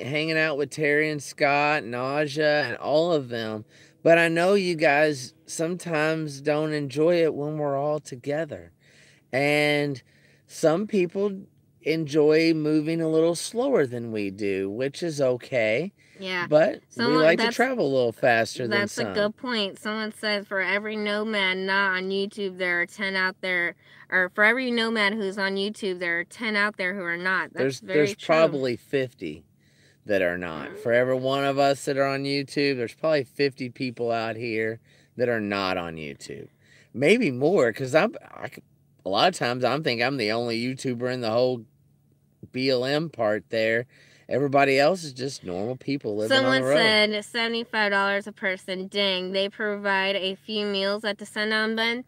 hanging out with Terry and Scott, Naja, and all of them. But I know you guys sometimes don't enjoy it when we're all together. And some people enjoy moving a little slower than we do, which is okay. Yeah. But we like to travel a little faster than some. That's a good point. Someone said for every nomad not on YouTube, there are 10 out there. Or for every nomad who's on YouTube, there are 10 out there who are not. That's very There's true. probably 50 that are not. For every one of us that are on YouTube, there's probably 50 people out here that are not on YouTube. Maybe more, because a lot of times I think I'm the only YouTuber in the whole BLM part there. Everybody else is just normal people living on the road. Someone said $75 a person. Dang, they provide a few meals at Descend on Bend.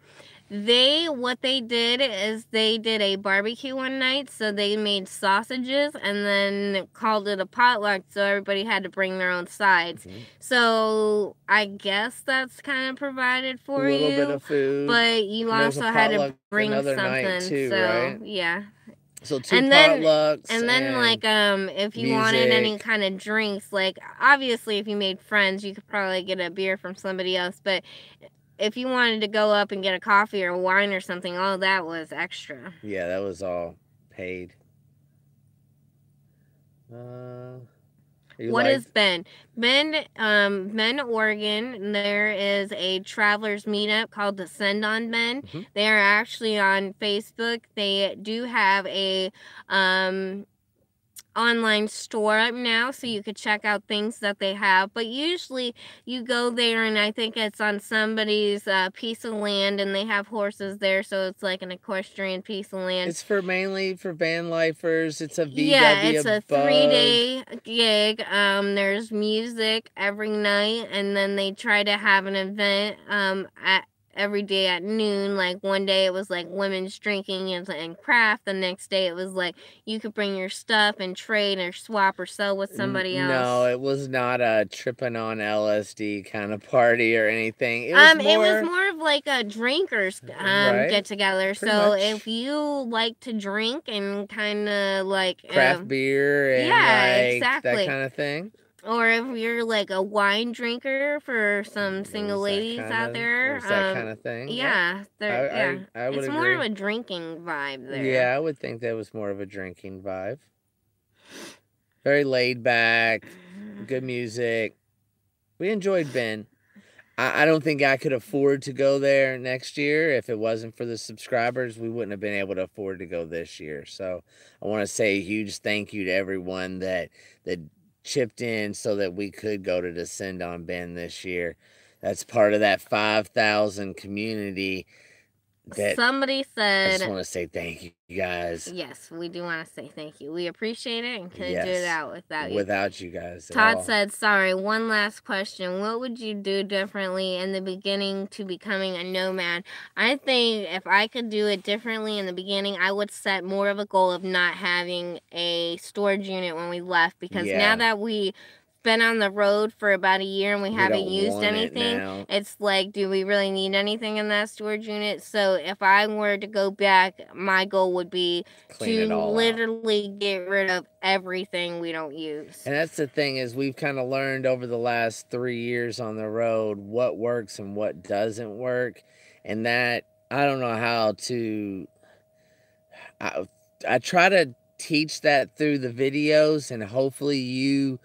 What they did is they did a barbecue one night, so they made sausages and then called it a potluck, so everybody had to bring their own sides. So I guess that's kind of provided for you. A little bit of food. But you also had to bring something too, so right? yeah. So two potlucks. And then like if you wanted any kind of drinks, like obviously if you made friends, you could probably get a beer from somebody else, but if you wanted to go up and get a coffee or wine or something, all that was extra. Yeah, that was all paid. What is Bend? Bend, Oregon. There is a travelers meetup called Descend on Bend. They are actually on Facebook. They do have a online store up now, so you could check out things that they have, but usually you go there and I think it's on somebody's piece of land and they have horses there, so it's like an equestrian piece of land. It's mainly for van lifers. It's a VW yeah, it's a 3-day gig. There's music every night, and then they try to have an event at every day at noon. Like one day it was like women's drinking and craft. The next day it was like you could bring your stuff and trade or swap or sell with somebody else. No, it was not a tripping on LSD kind of party or anything. It was more of like a drinkers get together. So if you like to drink and kind of like craft beer and exactly that kind of thing. Or if you're like a wine drinker for some single ladies out there, that kind of thing. Yeah, I would it's agree. More of a drinking vibe there. Yeah, I would think that was more of a drinking vibe. Very laid back, good music. We enjoyed Bend. I don't think I could afford to go there next year. If it wasn't for the subscribers, we wouldn't have been able to afford to go this year. So I want to say a huge thank you to everyone that chipped in so that we could go to Descend on Bend this year. That's part of that 5,000 community. Somebody said, I just want to say thank you guys. Yes, we do want to say thank you. We appreciate it and couldn't do it out without you. Without you guys. Todd said, sorry, one last question. What would you do differently in the beginning to becoming a nomad? I think if I could do it differently in the beginning, I would set more of a goal of not having a storage unit when we left, because now that we been on the road for about a year and we haven't used anything, it's like, do we really need anything in that storage unit? So if I were to go back, my goal would be to literally get rid of everything we don't use. And that's the thing, is we've kind of learned over the last 3 years on the road what works and what doesn't work, and that I don't know how to I try to teach that through the videos, and hopefully you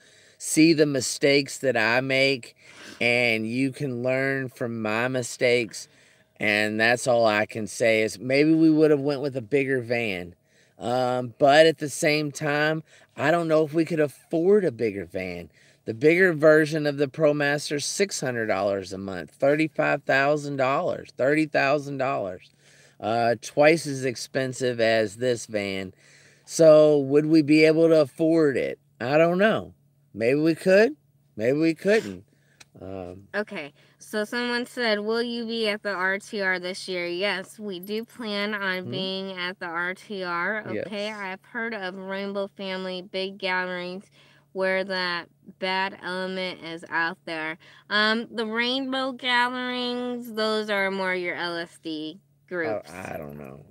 see the mistakes that I make and you can learn from my mistakes. And that's all I can say, is maybe we would have went with a bigger van. But at the same time, I don't know if we could afford a bigger van. The bigger version of the ProMaster is $600 a month, $35,000, $30,000, twice as expensive as this van. So would we be able to afford it? I don't know. Maybe we could, maybe we couldn't. Okay, so someone said, will you be at the RTR this year? Yes, we do plan on being at the RTR. Okay, yes. I've heard of Rainbow Family big gatherings where that bad element is out there. The rainbow gatherings, those are more your LSD groups. I don't know.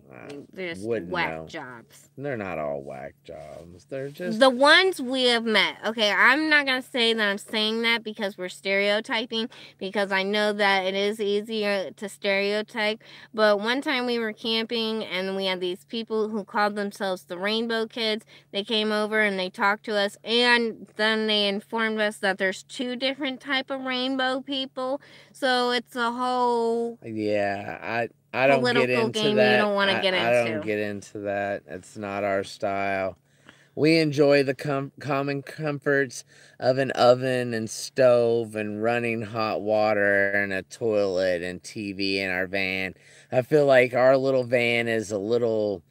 They're just whack jobs. They're not all whack jobs. They're just the ones we have met. Okay, I'm not going to say that I'm saying that because we're stereotyping, because I know that it is easier to stereotype. But one time we were camping and we had these people who called themselves the Rainbow Kids. They came over and they talked to us, and then they informed us that there's 2 different type of rainbow people. So it's a whole I don't get into game that. You don't want to get into. I don't get into that. It's not our style. We enjoy the common comforts of an oven and stove and running hot water and a toilet and TV in our van. I feel like our little van is a little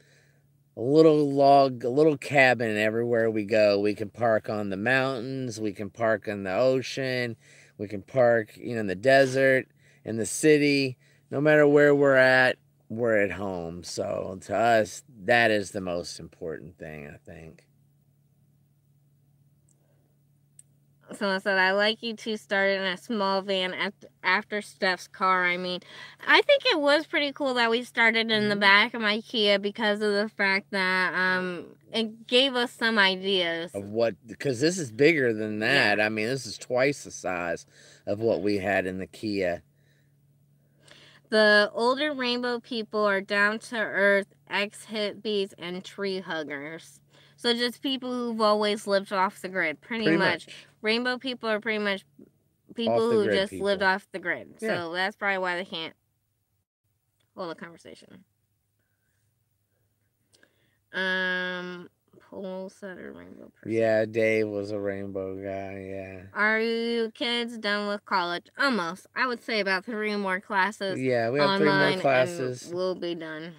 cabin everywhere we go. We can park on the mountains. We can park in the ocean. We can park, in the desert, in the city. No matter where we're at, we're at home. So to us, that is the most important thing, I think. Someone said, I like you two started in a small van after Steph's car. I mean, I think it was pretty cool that we started in the back of my Kia because of the fact that it gave us some ideas. Of what, because this is bigger than that. Yeah. I mean, this is twice the size of what we had in the Kia. The older rainbow people are down to earth, ex-hippies, and tree huggers. So just people who've always lived off the grid, pretty much. Rainbow people are pretty much people who just lived off the grid. Yeah. So that's probably why they can't hold a conversation. Pole setter, rainbow person. Yeah, Dave was a rainbow guy, yeah. Are you kids done with college? Almost. I would say about 3 more classes. Yeah, we have 3 more classes. And we'll be done.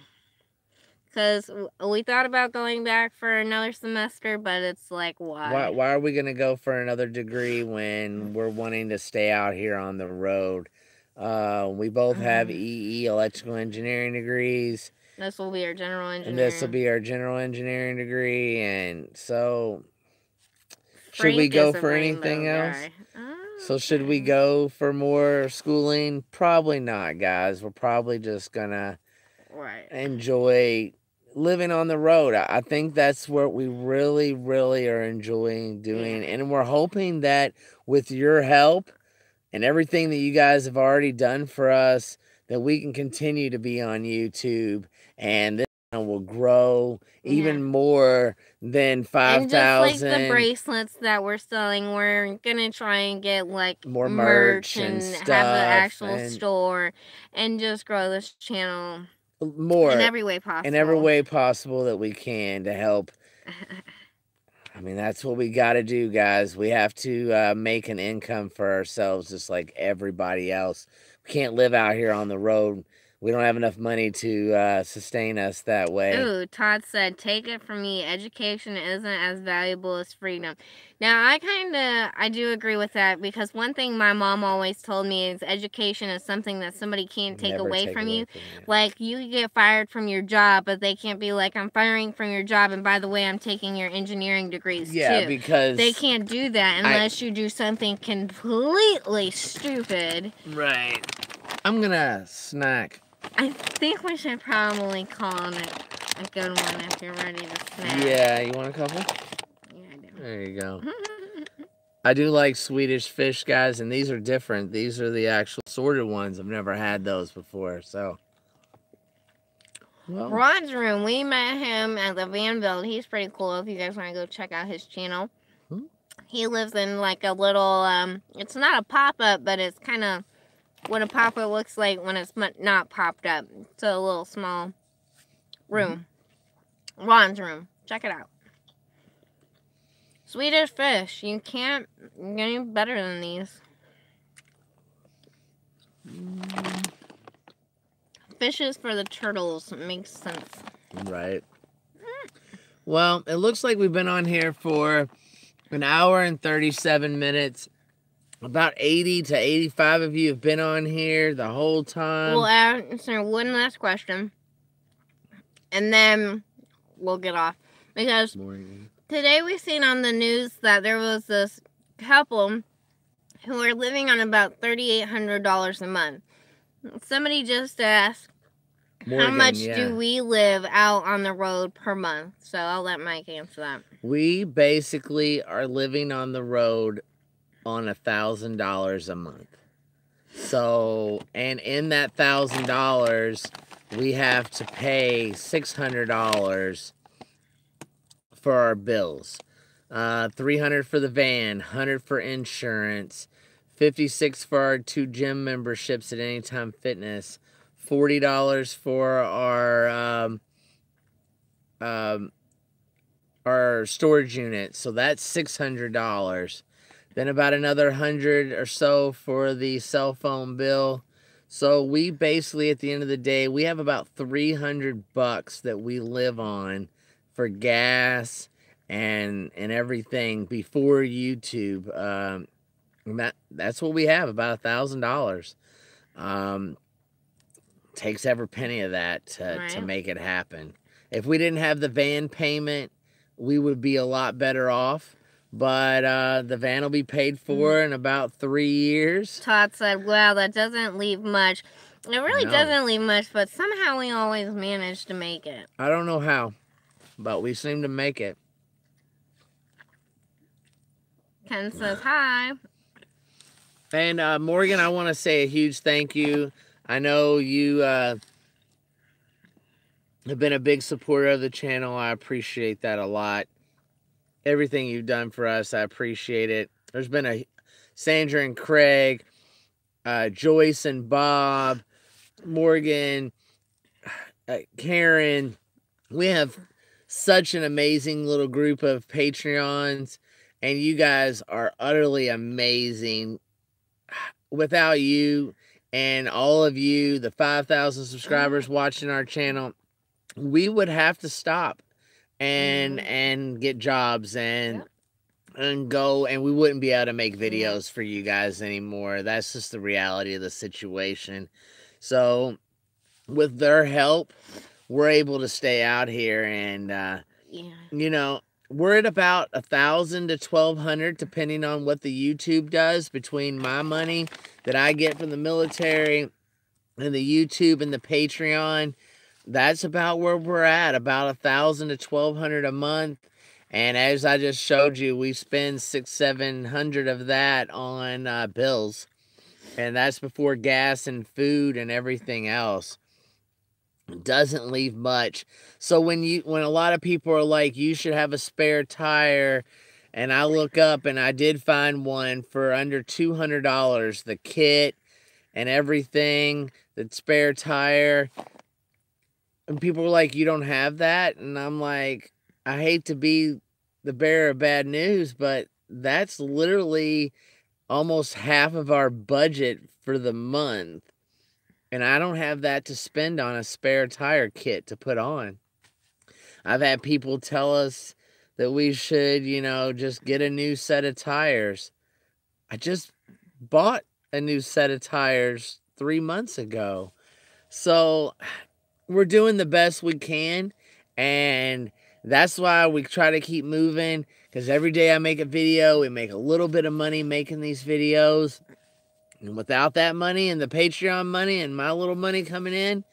Because we thought about going back for another semester, but it's like, why? Why are we going to go for another degree when we're wanting to stay out here on the road? We both have EE, electrical engineering degrees. This will be our general engineering. And this will be our general engineering degree. And so, should we go for anything else? So should we go for more schooling? Probably not, guys. We're probably just going to enjoy living on the road. I think that's what we really, really are enjoying doing. And we're hoping that with your help and everything that you guys have already done for us, that we can continue to be on YouTube, and this will grow even more than 5,000. And just like the bracelets that we're selling, we're gonna try and get like more merch and stuff, have an actual store, and just grow this channel more in every way possible. In every way possible that we can to help. I mean, that's what we got to do, guys. We have to make an income for ourselves just like everybody else. We can't live out here on the road. We don't have enough money to sustain us that way. Ooh, Todd said, take it from me, education isn't as valuable as freedom. Now, I do agree with that, because one thing my mom always told me is education is something that somebody can't take away from you. Like, you get fired from your job, but they can't be like, I'm firing from your job, and by the way, I'm taking your engineering degrees too. Yeah, because they can't do that unless you do something completely stupid. Right. I'm gonna snack. I think we should probably call it a good one if you're ready to snack. Yeah, you want a couple? Yeah, I do. There you go. I do like Swedish fish, guys, and these are different. These are the actual sorted ones. I've never had those before, so. Well. Rod's room, we met him at the van build. He's pretty cool if you guys want to go check out his channel. He lives in like a little, it's not a pop-up, but it's kind of what a pop-up looks like when it's not popped up. It's a little small room. Ron's room. Check it out. Swedish fish. You can't get any better than these. Fishes for the turtles. Makes sense. Right. Well, it looks like we've been on here for an hour and 37 minutes. About 80 to 85 of you have been on here the whole time. We'll answer one last question, and then we'll get off. Because today we've seen on the news that there was this couple who are living on about $3,800 a month. Somebody just asked, how much do we live out on the road per month? So I'll let Mike answer that. We basically are living on the road on $1,000 a month. So, and in that $1,000, we have to pay $600 for our bills. $300 for the van, $100 for insurance, $56 for our 2 gym memberships at Anytime Fitness, $40 for our storage unit. So that's $600. Then about another $100 or so for the cell phone bill. So we basically, at the end of the day, we have about $300 that we live on for gas and everything before YouTube. That's what we have, about $1,000. takes every penny of that to Right. make it happen. If we didn't have the van payment, we would be a lot better off. But the van will be paid for in about 3 years. Todd said, "Wow, that doesn't leave much." It really doesn't leave much, but somehow we always manage to make it. I don't know how, but we seem to make it. Ken says hi. And Morgan, I want to say a huge thank you. I know you have been a big supporter of the channel. I appreciate that a lot. Everything you've done for us, I appreciate it. There's been Sandra and Craig, Joyce and Bob, Morgan, Karen. We have such an amazing little group of Patreons, and you guys are utterly amazing. Without you and all of you, the 5,000 subscribers watching our channel, we would have to stop and get jobs and go, and we wouldn't be able to make videos for you guys anymore. That's just the reality of the situation. So with their help, we're able to stay out here, and you know, we're at about 1,000 to 1,200, depending on what the YouTube does, between my money that I get from the military and the YouTube and the Patreon. That's about where we're at, about 1,000 to 1,200 a month. And as I just showed you, we spend $600-700 of that on bills, and that's before gas and food and everything else. It doesn't leave much. So when a lot of people are like, you should have a spare tire, and I look up and I did find one for under $200, the kit and everything, the spare tire. And people were like, you don't have that? And I'm like, I hate to be the bearer of bad news, but that's literally almost half of our budget for the month. And I don't have that to spend on a spare tire kit to put on. I've had people tell us that we should, just get a new set of tires. I just bought a new set of tires 3 months ago. So we're doing the best we can, and that's why we try to keep moving, because every day I make a video, we make a little bit of money making these videos. And without that money and the Patreon money and my little money coming in,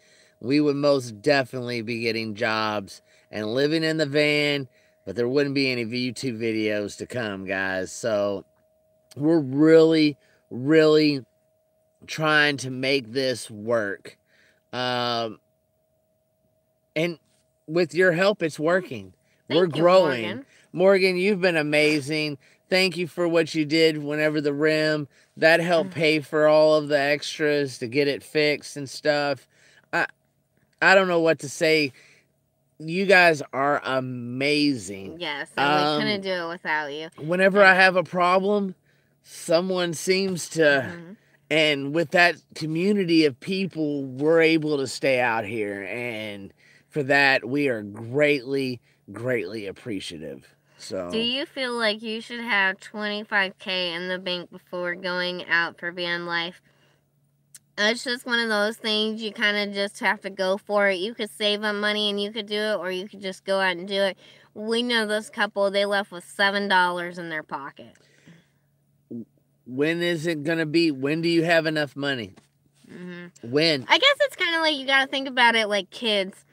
we would most definitely be getting jobs and living in the van, but there wouldn't be any YouTube videos to come, guys. So we're really, really trying to make this work. And with your help, it's working. We're growing. Morgan, you've been amazing. Thank you for what you did whenever the rim. That helped pay for all of the extras to get it fixed and stuff. I don't know what to say. You guys are amazing. Yes, and we couldn't do it without you. Whenever I have a problem, someone seems to... And with that community of people, we're able to stay out here. And for that, we are greatly, greatly appreciative. So, do you feel like you should have $25K in the bank before going out for van life? It's just one of those things you kind of just have to go for it. You could save up money and you could do it, or you could just go out and do it. We know this couple, they left with $7 in their pocket. When is it going to be? When do you have enough money? When? I guess it's kind of like you got to think about it like kids.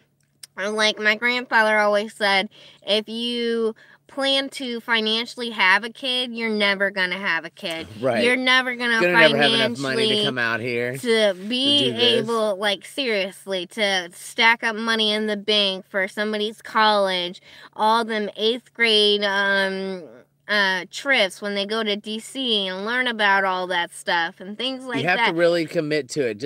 Like my grandfather always said, if you plan to financially have a kid, you're never going to have a kid. Right. You're never going to financially have enough money to come out here to be able, like, seriously, to stack up money in the bank for somebody's college, all them 8th grade trips when they go to DC and learn about all that stuff and things like that. You have to really commit to it.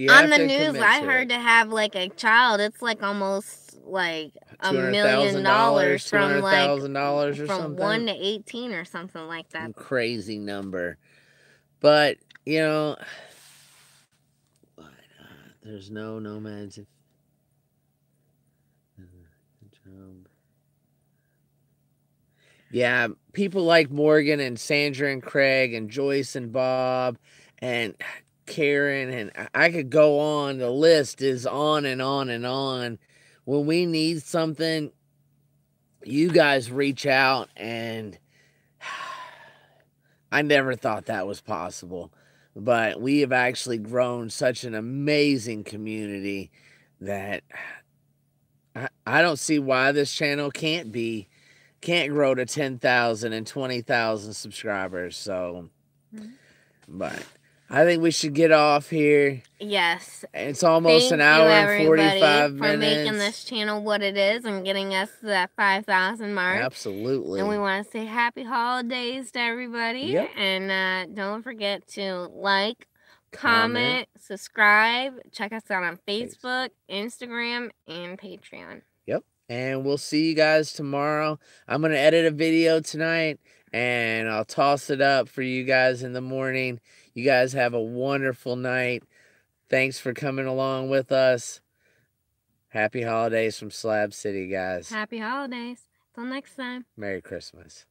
On the news, I heard to have like a child, it's like almost like $1 million from like $200,000 or from something. 1 to 18 or something like that. Crazy number, but there's no nomads. Yeah, people like Morgan and Sandra and Craig and Joyce and Bob, and Karen, and I could go on. The list is on and on and on. When we need something, you guys reach out, and I never thought that was possible. But we have actually grown such an amazing community that I don't see why this channel can't grow to 10,000 and 20,000 subscribers. So, but I think we should get off here. Yes. It's almost an hour and 45 minutes. For making this channel what it is and getting us to that 5,000 mark. Absolutely. And we want to say happy holidays to everybody. Yep. And don't forget to like, comment, subscribe. Check us out on Facebook, Instagram, and Patreon. Yep. And we'll see you guys tomorrow. I'm going to edit a video tonight, and I'll toss it up for you guys in the morning. You guys have a wonderful night. Thanks for coming along with us. Happy holidays from Slab City, guys. Happy holidays. Till next time. Merry Christmas.